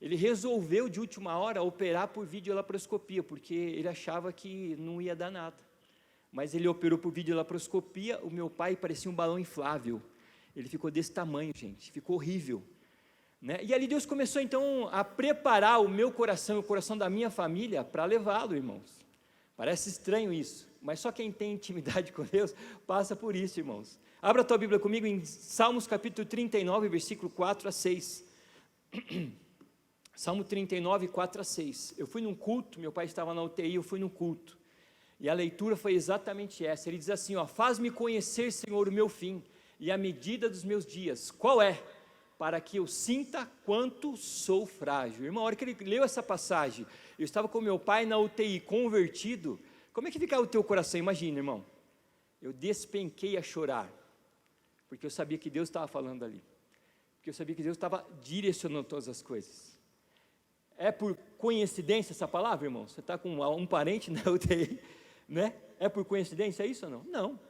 ele resolveu de última hora operar por videolaparoscopia, porque ele achava que não ia dar nada. Mas ele operou por videolaparoscopia, o meu pai parecia um balão inflável. Ele ficou desse tamanho, gente, ficou horrível, né? E ali Deus começou então a preparar o meu coração e o coração da minha família para levá-lo, irmãos. Parece estranho isso, mas só quem tem intimidade com Deus passa por isso, irmãos. Abra a tua Bíblia comigo em Salmos capítulo 39, versículo 4 a 6. Salmo 39, 4 a 6. Eu fui num culto, meu pai estava na UTI, eu fui num culto. E a leitura foi exatamente essa. Ele diz assim, ó, faz-me conhecer, Senhor, o meu fim e a medida dos meus dias. Qual é? Para que eu sinta quanto sou frágil. Irmão, a hora que ele leu essa passagem, eu estava com meu pai na UTI, convertido. Como é que ficava o teu coração? Imagina, irmão. Eu despenquei a chorar. Porque eu sabia que Deus estava falando ali, porque eu sabia que Deus estava direcionando todas as coisas. É por coincidência essa palavra, irmão? Você está com um parente na UTI, né? É por coincidência isso ou não? Não.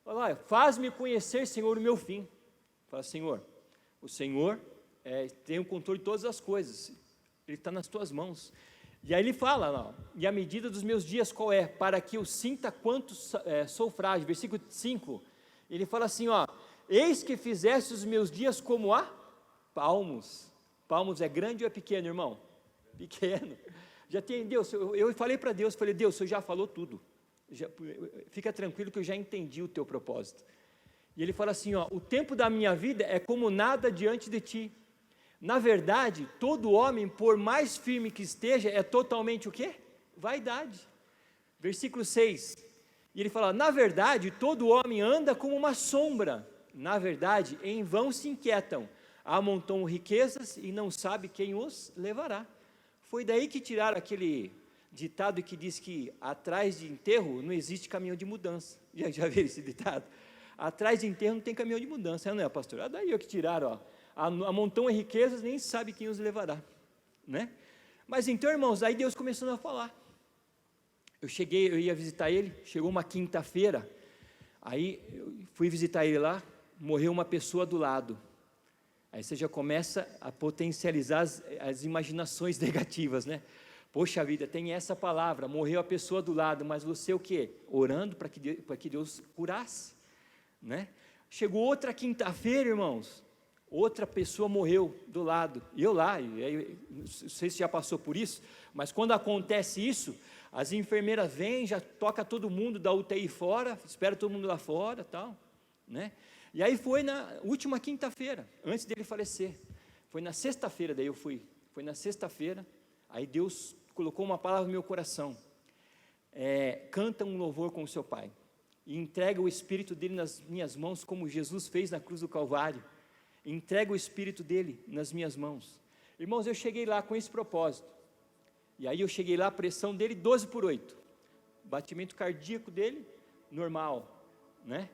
Olha, faz-me conhecer, Senhor, o meu fim. Fala, Senhor, o Senhor tem o controle de todas as coisas, Ele está nas tuas mãos. E aí ele fala, ó, e a medida dos meus dias qual é? Para que eu sinta quanto sou frágil. Versículo 5, ele fala assim, ó, eis que fizeste os meus dias como a palmos. Palmos é grande ou é pequeno, irmão? Pequeno. Já tem, Deus, eu falei para Deus, falei, Deus, o Senhor já falou tudo. Fica tranquilo que eu já entendi o teu propósito. E ele fala assim, ó, o tempo da minha vida é como nada diante de ti. Na verdade, todo homem, por mais firme que esteja, é totalmente o quê? Vaidade. Versículo 6, e ele fala, na verdade, todo homem anda como uma sombra. Na verdade, em vão se inquietam, amontoam riquezas e não sabe quem os levará. Foi daí que tiraram aquele ditado que diz que atrás de enterro não existe caminhão de mudança. Já viram esse ditado? Atrás de enterro não tem caminhão de mudança, não é, pastor? Daí que tiraram, ó, amontoam riquezas, nem sabe quem os levará, né? Mas então, irmãos, aí Deus começou a falar. Eu ia visitar ele, chegou uma quinta-feira, aí eu fui visitar ele lá, morreu uma pessoa do lado. Aí você já começa a potencializar as imaginações negativas, né? Poxa vida, tem essa palavra, morreu a pessoa do lado, mas você o quê? Orando para que Deus curasse, né? Chegou outra quinta-feira, irmãos, outra pessoa morreu do lado, e eu lá, não sei se já passou por isso, mas quando acontece isso, as enfermeiras vêm, já toca todo mundo da UTI fora, espera todo mundo lá fora, tal, né? E aí foi na última quinta-feira, antes dele falecer, foi na sexta-feira, daí eu fui, foi na sexta-feira, aí Deus colocou uma palavra no meu coração, canta um louvor com o seu pai, e entrega o Espírito dele nas minhas mãos, como Jesus fez na cruz do Calvário, entrega o Espírito dele nas minhas mãos. Irmãos, eu cheguei lá com esse propósito, e aí eu cheguei lá, a pressão dele 12/8, batimento cardíaco dele, normal, né?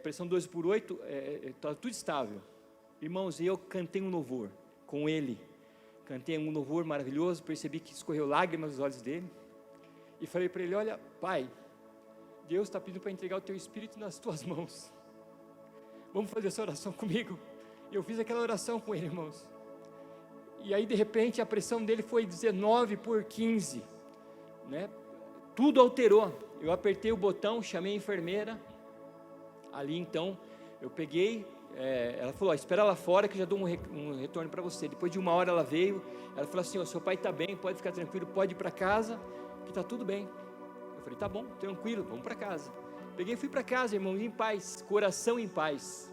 Pressão 12/8, está tudo estável. Irmãos, eu cantei um louvor com ele, cantei um louvor maravilhoso, percebi que escorreu lágrimas nos olhos dele, e falei para ele, olha, pai, Deus está pedindo para entregar o teu Espírito nas tuas mãos, vamos fazer essa oração comigo? Eu fiz aquela oração com ele, irmãos, e aí de repente a pressão dele foi 19/15, né? Tudo alterou, eu apertei o botão, chamei a enfermeira, ali então, eu peguei, ela falou, espera lá fora que eu já dou um retorno para você. Depois de 1 hora ela veio, ela falou assim, seu pai está bem, pode ficar tranquilo, pode ir para casa, que está tudo bem. Eu falei, tá bom, tranquilo, vamos para casa. Peguei e fui para casa, irmão, em paz, coração em paz,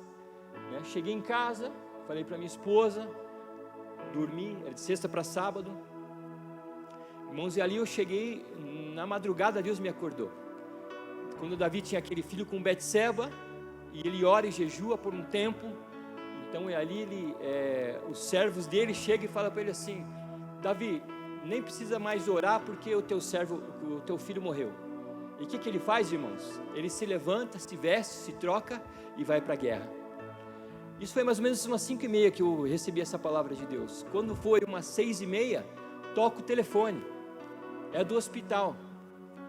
né? Cheguei em casa, falei para minha esposa, dormi, era de sexta para sábado, irmãos, e ali eu cheguei, na madrugada Deus me acordou, quando Davi tinha aquele filho com Betseba, e ele ora e jejua por um tempo, então ali os servos dele chegam e falam para ele assim, Davi, nem precisa mais orar porque o teu filho morreu. E o que ele faz, irmãos? Ele se levanta, se veste, se troca e vai para a guerra. Isso foi mais ou menos umas 5:30 que eu recebi essa palavra de Deus. Quando foi umas 6:30, toca o telefone, é do hospital.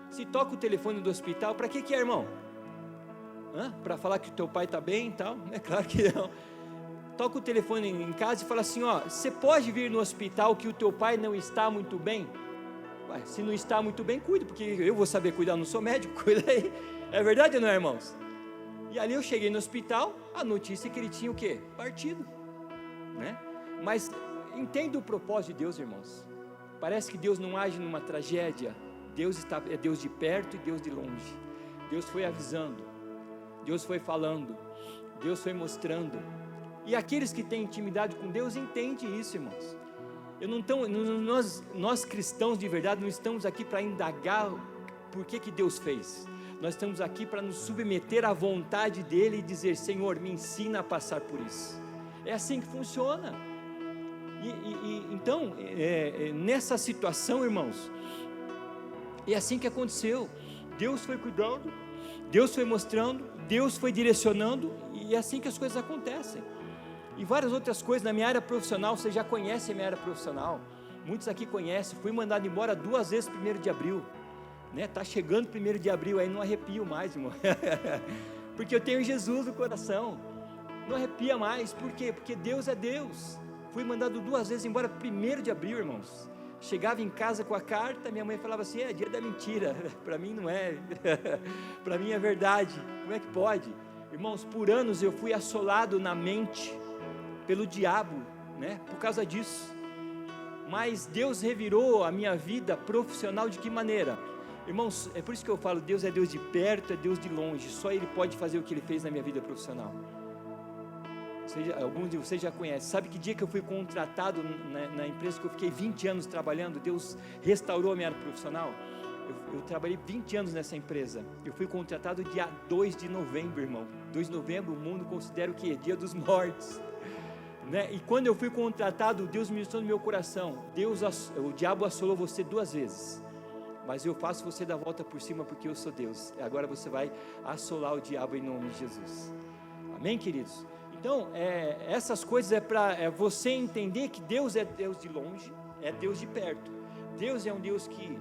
Se toca o telefone do hospital, para que é, irmão? Para falar que o teu pai está bem e tal? É claro que não. Toca o telefone em casa e fala assim, você pode vir no hospital que o teu pai não está muito bem? Ué, se não está muito bem, cuida, porque eu vou saber cuidar, não sou médico, cuida aí. É verdade ou não é, irmãos? E ali eu cheguei no hospital, a notícia é que ele tinha o quê? Partido, né? Mas entenda o propósito de Deus, irmãos. Parece que Deus não age numa tragédia. Deus é Deus de perto e Deus de longe. Deus foi avisando, Deus foi falando, Deus foi mostrando. E aqueles que têm intimidade com Deus entendem isso, irmãos. Nós cristãos de verdade não estamos aqui para indagar por que Deus fez. Nós estamos aqui para nos submeter à vontade dEle e dizer, Senhor, me ensina a passar por isso. É assim que funciona. Então, nessa situação, irmãos, é assim que aconteceu. Deus foi cuidando, Deus foi mostrando, Deus foi direcionando, e é assim que as coisas acontecem. E várias outras coisas na minha área profissional, você já conhece a minha área profissional, muitos aqui conhecem, fui mandado embora 2 vezes 1º de abril, né? Está chegando 1º de abril, aí não arrepio mais, irmão, porque eu tenho Jesus no coração, não arrepia mais. Por quê? Porque Deus é Deus. Fui mandado 2 vezes embora 1º de abril, irmãos. Chegava em casa com a carta, minha mãe falava assim, é dia da mentira. Para mim não é, para mim é verdade. Como é que pode? Irmãos, por anos eu fui assolado na mente pelo diabo, né? Por causa disso. mas Deus revirou a minha vida profissional de que maneira? Irmãos, é por isso que eu falo, Deus é Deus de perto, é Deus de longe, só Ele pode fazer o que Ele fez na minha vida profissional. Alguns de vocês já conhecem, sabe que dia que eu fui contratado na empresa que eu fiquei 20 anos trabalhando, Deus restaurou a minha área profissional? Eu trabalhei 20 anos nessa empresa, eu fui contratado dia 2 de novembro, irmão, 2 de novembro, o mundo considera o quê? Dia dos mortos, né? E quando eu fui contratado, Deus ministrou no meu coração, o diabo assolou você 2 vezes, mas eu faço você dar a volta por cima, porque eu sou Deus, agora você vai assolar o diabo em nome de Jesus, amém, queridos? Então, essas coisas é para você entender que Deus é Deus de longe, é Deus de perto. Deus é um Deus que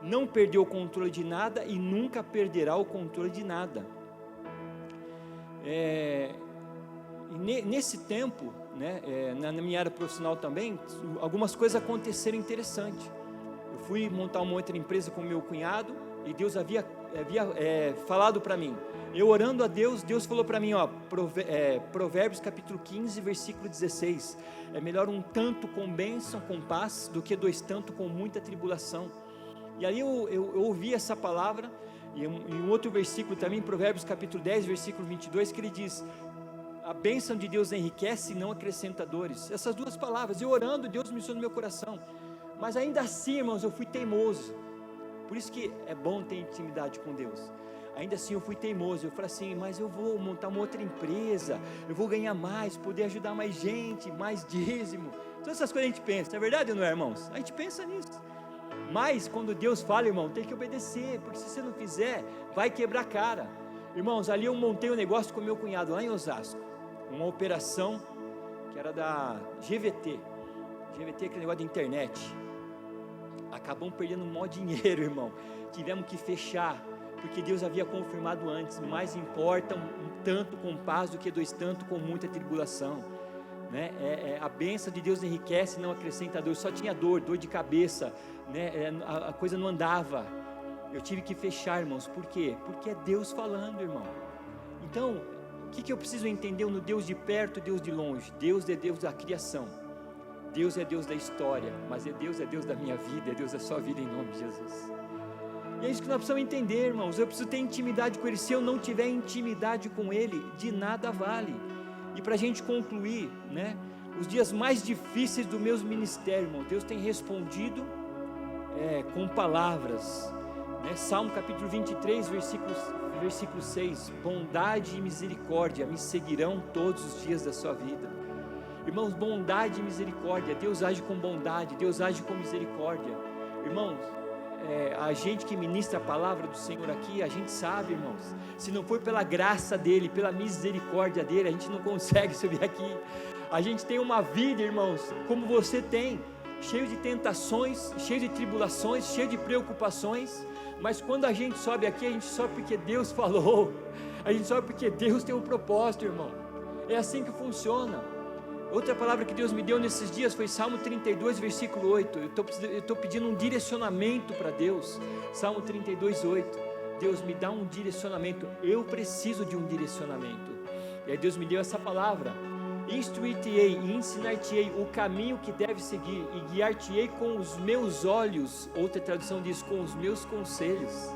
não perdeu o controle de nada e nunca perderá o controle de nada. E nesse tempo, né, na minha área profissional também, algumas coisas aconteceram interessantes. Eu fui montar uma outra empresa com meu cunhado e Deus havia falado para mim. Eu orando a Deus, Deus falou para mim, Provérbios capítulo 15, versículo 16, é melhor um tanto com bênção, com paz, do que 2 tanto com muita tribulação. E aí eu ouvi essa palavra, e um outro versículo também, Provérbios capítulo 10, versículo 22, que ele diz, a bênção de Deus enriquece e não acrescenta dores. Essas 2 palavras, eu orando, Deus me ensinou no meu coração, mas ainda assim, irmãos, eu fui teimoso, por isso que é bom ter intimidade com Deus. Ainda assim eu fui teimoso, eu falei assim, mas eu vou montar uma outra empresa, eu vou ganhar mais, poder ajudar mais gente, mais dízimo, todas essas coisas a gente pensa, não é verdade ou não é, irmãos? A gente pensa nisso, mas quando Deus fala, irmão, tem que obedecer, porque se você não fizer, vai quebrar a cara. Irmãos, ali eu montei um negócio com meu cunhado lá em Osasco, uma operação que era da GVT, aquele negócio de internet, acabamos perdendo um maior dinheiro, irmão, tivemos que fechar, porque Deus havia confirmado antes, mais importa um tanto com paz do que 2 tanto com muita tribulação, né? A bênção de Deus enriquece, não acrescenta dor, só tinha dor de cabeça, né? A coisa não andava, eu tive que fechar, irmãos, por quê? Porque é Deus falando, irmão. Então, o que eu preciso entender no Deus de perto, Deus de longe? Deus é Deus da criação, Deus é Deus da história, mas Deus é Deus da minha vida, é Deus da sua vida em nome de Jesus. E é isso que nós precisamos entender, irmãos, eu preciso ter intimidade com Ele, se eu não tiver intimidade com Ele, de nada vale. E para a gente concluir, né, os dias mais difíceis do meu ministério, irmão, Deus tem respondido com palavras, né? Salmo capítulo 23, versículo 6, bondade e misericórdia me seguirão todos os dias da sua vida. Irmãos, bondade e misericórdia, Deus age com bondade, Deus age com misericórdia. Irmãos, a gente que ministra a palavra do Senhor aqui, a gente sabe, irmãos, se não for pela graça dEle, pela misericórdia dEle, a gente não consegue subir aqui. A gente tem uma vida, irmãos, como você tem, cheio de tentações, cheio de tribulações, cheio de preocupações, mas quando a gente sobe aqui, a gente sobe porque Deus falou, a gente sobe porque Deus tem um propósito, irmão, é assim que funciona. Outra palavra que Deus me deu nesses dias foi Salmo 32, versículo 8, eu estou pedindo um direcionamento para Deus, Salmo 32, 8, Deus me dá um direcionamento, eu preciso de um direcionamento, e aí Deus me deu essa palavra, instruir-te-ei e ensinar-te-ei o caminho que deve seguir, e guiar-te-ei com os meus olhos, outra tradução diz, com os meus conselhos.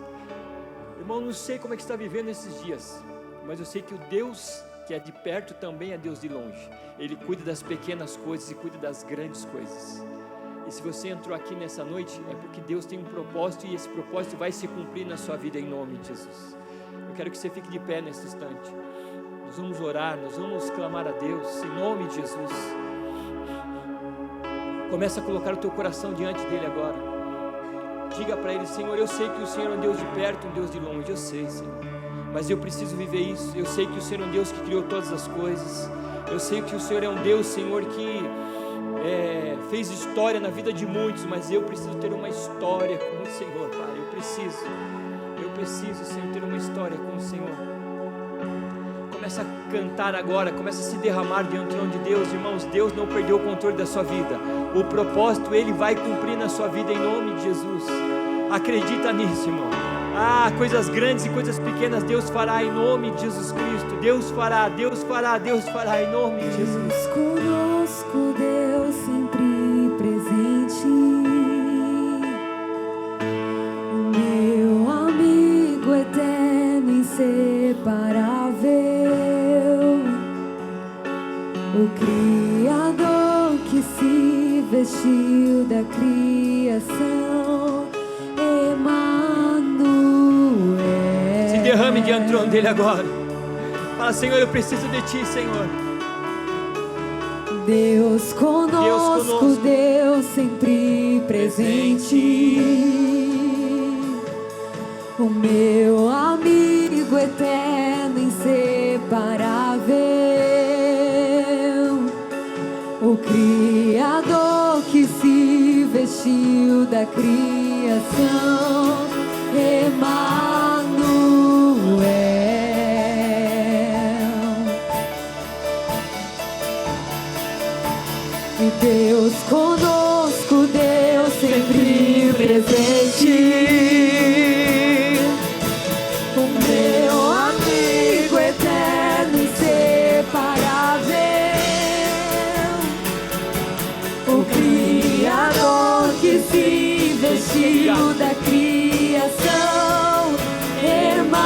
Irmão, não sei como é que está vivendo esses dias, mas eu sei que o Deus que é de perto também é Deus de longe, Ele cuida das pequenas coisas e cuida das grandes coisas, e se você entrou aqui nessa noite, é porque Deus tem um propósito, e esse propósito vai se cumprir na sua vida em nome de Jesus. Eu quero que você fique de pé nesse instante, nós vamos orar, nós vamos clamar a Deus, em nome de Jesus. Começa a colocar o teu coração diante dEle agora, diga para Ele, Senhor, eu sei que o Senhor é um Deus de perto, um Deus de longe, eu sei, Senhor, mas eu preciso viver isso, eu sei que o Senhor é um Deus que criou todas as coisas, eu sei que o Senhor é um Deus, Senhor, que fez história na vida de muitos, mas eu preciso ter uma história com o Senhor, Pai, eu preciso, Senhor, ter uma história com o Senhor. Começa a cantar agora, começa a se derramar diante do trono de Deus, irmãos, Deus não perdeu o controle da sua vida, o propósito Ele vai cumprir na sua vida em nome de Jesus, acredita nisso, irmão. Coisas grandes e coisas pequenas Deus fará em nome de Jesus Cristo, Deus fará em nome de Jesus. Conosco, Deus sempre presente. inseparável, o Criador que se vestiu da criação, Emanuel. Se derrame diante do trono dele agora. Fala: Senhor, eu preciso de ti, Senhor. Deus conosco, Deus sempre presente, o meu amigo eterno, inseparável, o Criador que se vestiu da criação, Emanuel. E Deus conosco, Deus sempre presente, o meu amigo eterno, inseparável, o Criador que se vestiu da criação, Emanuel.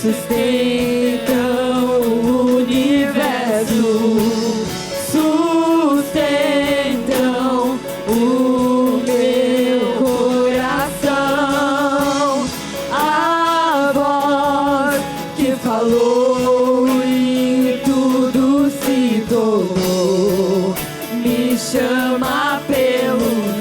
Sustentam o universo, sustentam o meu coração. A voz que falou e tudo se tornou, me chama pelo nome.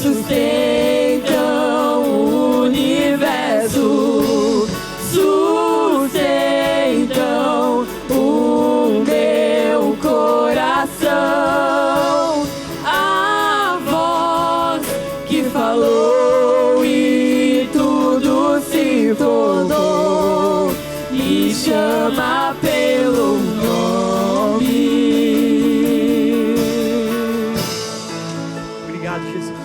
Sustentam o universo, sustentam o meu coração. A voz que falou e tudo se tornou, me chama pelo nome. Obrigado, Jesus.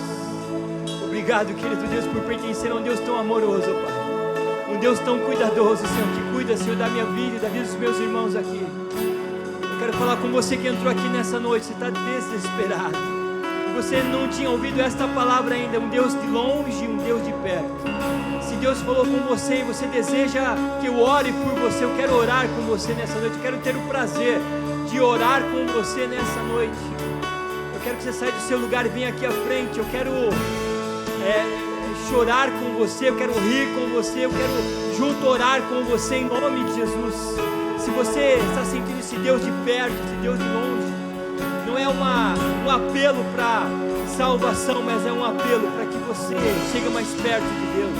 Obrigado, querido Deus, por pertencer a um Deus tão amoroso, Pai. Um Deus tão cuidadoso, Senhor, que cuida, Senhor, da minha vida e da vida dos meus irmãos aqui. Eu quero falar com você que entrou aqui nessa noite. Você está desesperado. Você não tinha ouvido esta palavra ainda. Um Deus de longe, um Deus de perto. Se Deus falou com você e você deseja que eu ore por você, eu quero orar com você nessa noite. Eu quero ter o prazer de orar com você nessa noite. Eu quero que você saia do seu lugar e venha aqui à frente. Eu quero chorar com você, eu quero rir com você, eu quero junto orar com você em nome de Jesus. Se você está sentindo esse Deus de perto, esse Deus de longe, não é um apelo para salvação, mas é um apelo para que você chegue mais perto de Deus.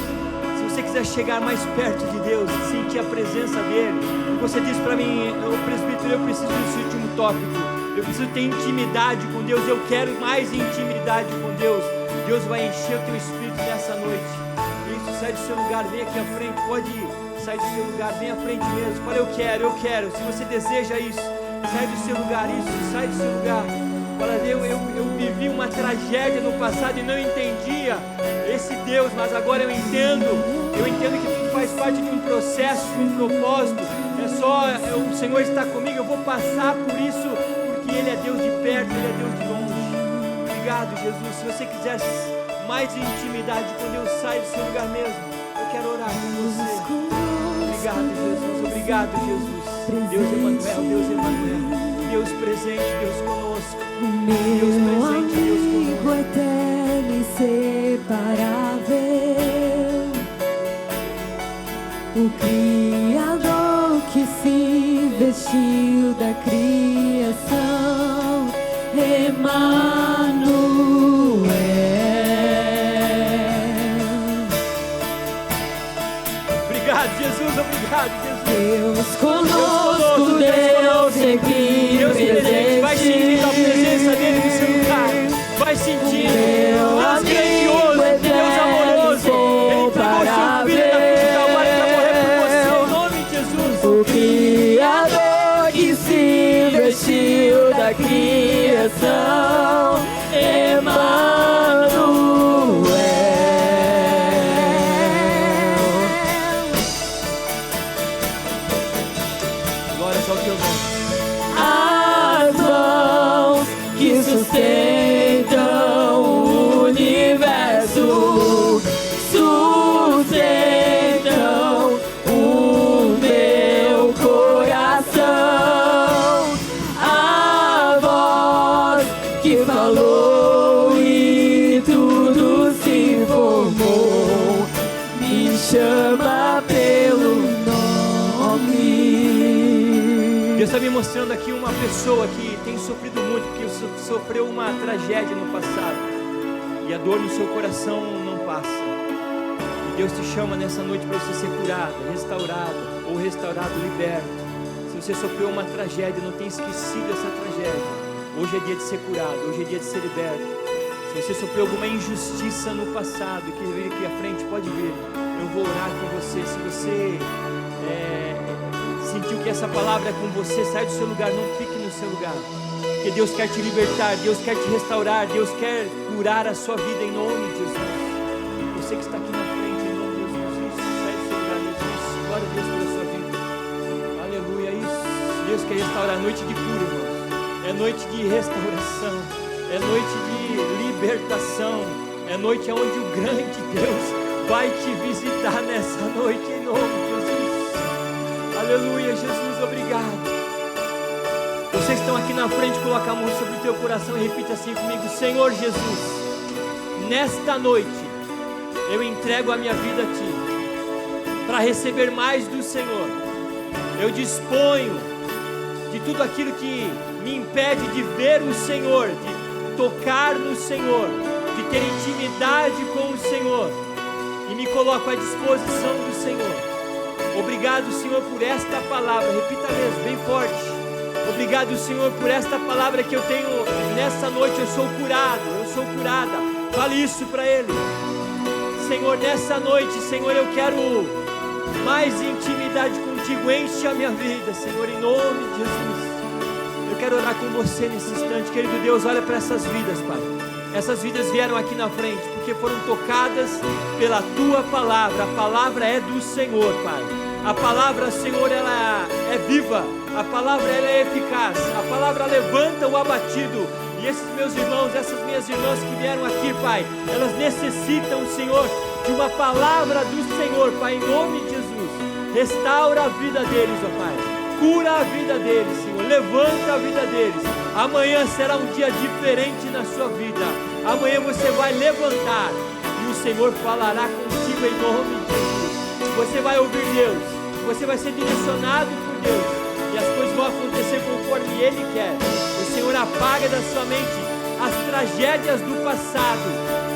Se você quiser chegar mais perto de Deus, sentir a presença dele, você diz para mim: o presbítero, eu preciso desse último tópico, eu preciso ter intimidade com Deus, eu quero mais intimidade com Deus. Deus vai encher o teu espírito nessa noite. Isso, sai do seu lugar, vem aqui à frente. Pode sair do seu lugar, vem à frente mesmo. Fala: eu quero. Se você deseja isso, sai do seu lugar. Isso, sai do seu lugar. Fala: eu vivi uma tragédia no passado e não entendia esse Deus, mas agora eu entendo. Eu entendo que tudo faz parte de um processo, de um propósito. É só o Senhor está comigo. Eu vou passar por isso, porque Ele é Deus de perto, Ele é Deus de longe. Obrigado, Jesus. Se você quiser mais intimidade com Deus, sai do seu lugar mesmo. Eu quero orar com você. Obrigado, Jesus. Obrigado, Jesus. Deus Emanuel, Deus Emanuel. Deus presente, Deus conosco. Deus presente, Deus conosco. Meu amigo eterno, inseparável, o Criador que se vestiu da criação, Emanuel. Obrigado, Jesus, obrigado, Jesus. Deus conosco, Deus sempre presente. Vai sentindo a presença dele no seu lugar. Vai sentindo. Deus grandioso, Deus amoroso. Ele entregou seu filho na cruz do Calvário para morrer por você, em nome de Jesus. O Criador que se vestiu da criação, Emanuel. sustentam o meu coração. A voz que falou e tudo se formou, me chama pelo nome. Deus está me mostrando aqui uma pessoa que tem sofrido muito, porque sofreu uma tragédia no passado, e a dor no seu coração não passa. E Deus te chama nessa noite para você ser curado, restaurado, ou restaurado, liberto. Se você sofreu uma tragédia, não tenha esquecido essa tragédia. Hoje é dia de ser curado, hoje é dia de ser liberto. Se você sofreu alguma injustiça no passado, que vir aqui à frente, pode vir. Eu vou orar com você. Se você sentiu que essa palavra é com você, sai do seu lugar, não fique no seu lugar. Porque Deus quer te libertar, Deus quer te restaurar, Deus quer curar a sua vida em nome de Jesus. Você que está aqui na frente, em nome de Jesus, isso, sai do seu lugar, Jesus. Glória a Deus pela sua vida. Aleluia, isso. Deus quer restaurar, noite de cura, irmãos. É noite de restauração, é noite de libertação, é noite onde o grande Deus vai te visitar nessa noite, em nome de Jesus. Aleluia, Jesus, obrigado. Vocês estão aqui na frente, coloca a mão sobre o teu coração e repita assim comigo: Senhor Jesus, nesta noite eu entrego a minha vida a Ti, para receber mais do Senhor. Eu disponho de tudo aquilo que me impede de ver o Senhor, de tocar no Senhor, de ter intimidade com o Senhor, e me coloco à disposição do Senhor. Obrigado, Senhor, por esta palavra. Repita mesmo, bem forte. Obrigado, Senhor, por esta palavra que eu tenho nessa noite. Eu sou curado, eu sou curada. Fale isso para Ele. Senhor, nessa noite, Senhor, eu quero mais intimidade contigo. Enche a minha vida, Senhor, em nome de Jesus. Eu quero orar com você nesse instante, querido Deus. Olha para essas vidas, Pai. Essas vidas vieram aqui na frente porque foram tocadas pela Tua palavra. A palavra é do Senhor, Pai. A palavra, Senhor, ela é viva. A palavra, ela é eficaz. A palavra levanta o abatido. E esses meus irmãos, essas minhas irmãs que vieram aqui, Pai, elas necessitam, Senhor, de uma palavra do Senhor, Pai, em nome de Jesus. Restaura a vida deles, ó Pai. Cura a vida deles, Senhor. Levanta a vida deles. Amanhã será um dia diferente na sua vida. Amanhã você vai levantar e o Senhor falará contigo em nome de Jesus. Você vai ouvir Deus. Você vai ser direcionado por Deus. E as coisas vão acontecer conforme Ele quer. O Senhor apaga da sua mente as tragédias do passado.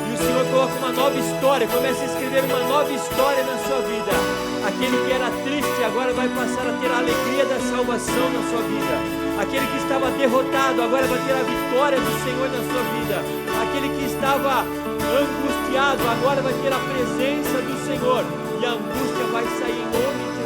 E o Senhor coloca uma nova história. Começa a escrever uma nova história na sua vida. Aquele que era triste agora vai passar a ter a alegria da salvação na sua vida. Aquele que estava derrotado agora vai ter a vitória do Senhor na sua vida. Aquele que estava angustiado agora vai ter a presença do Senhor. E a angústia vai sair em nome de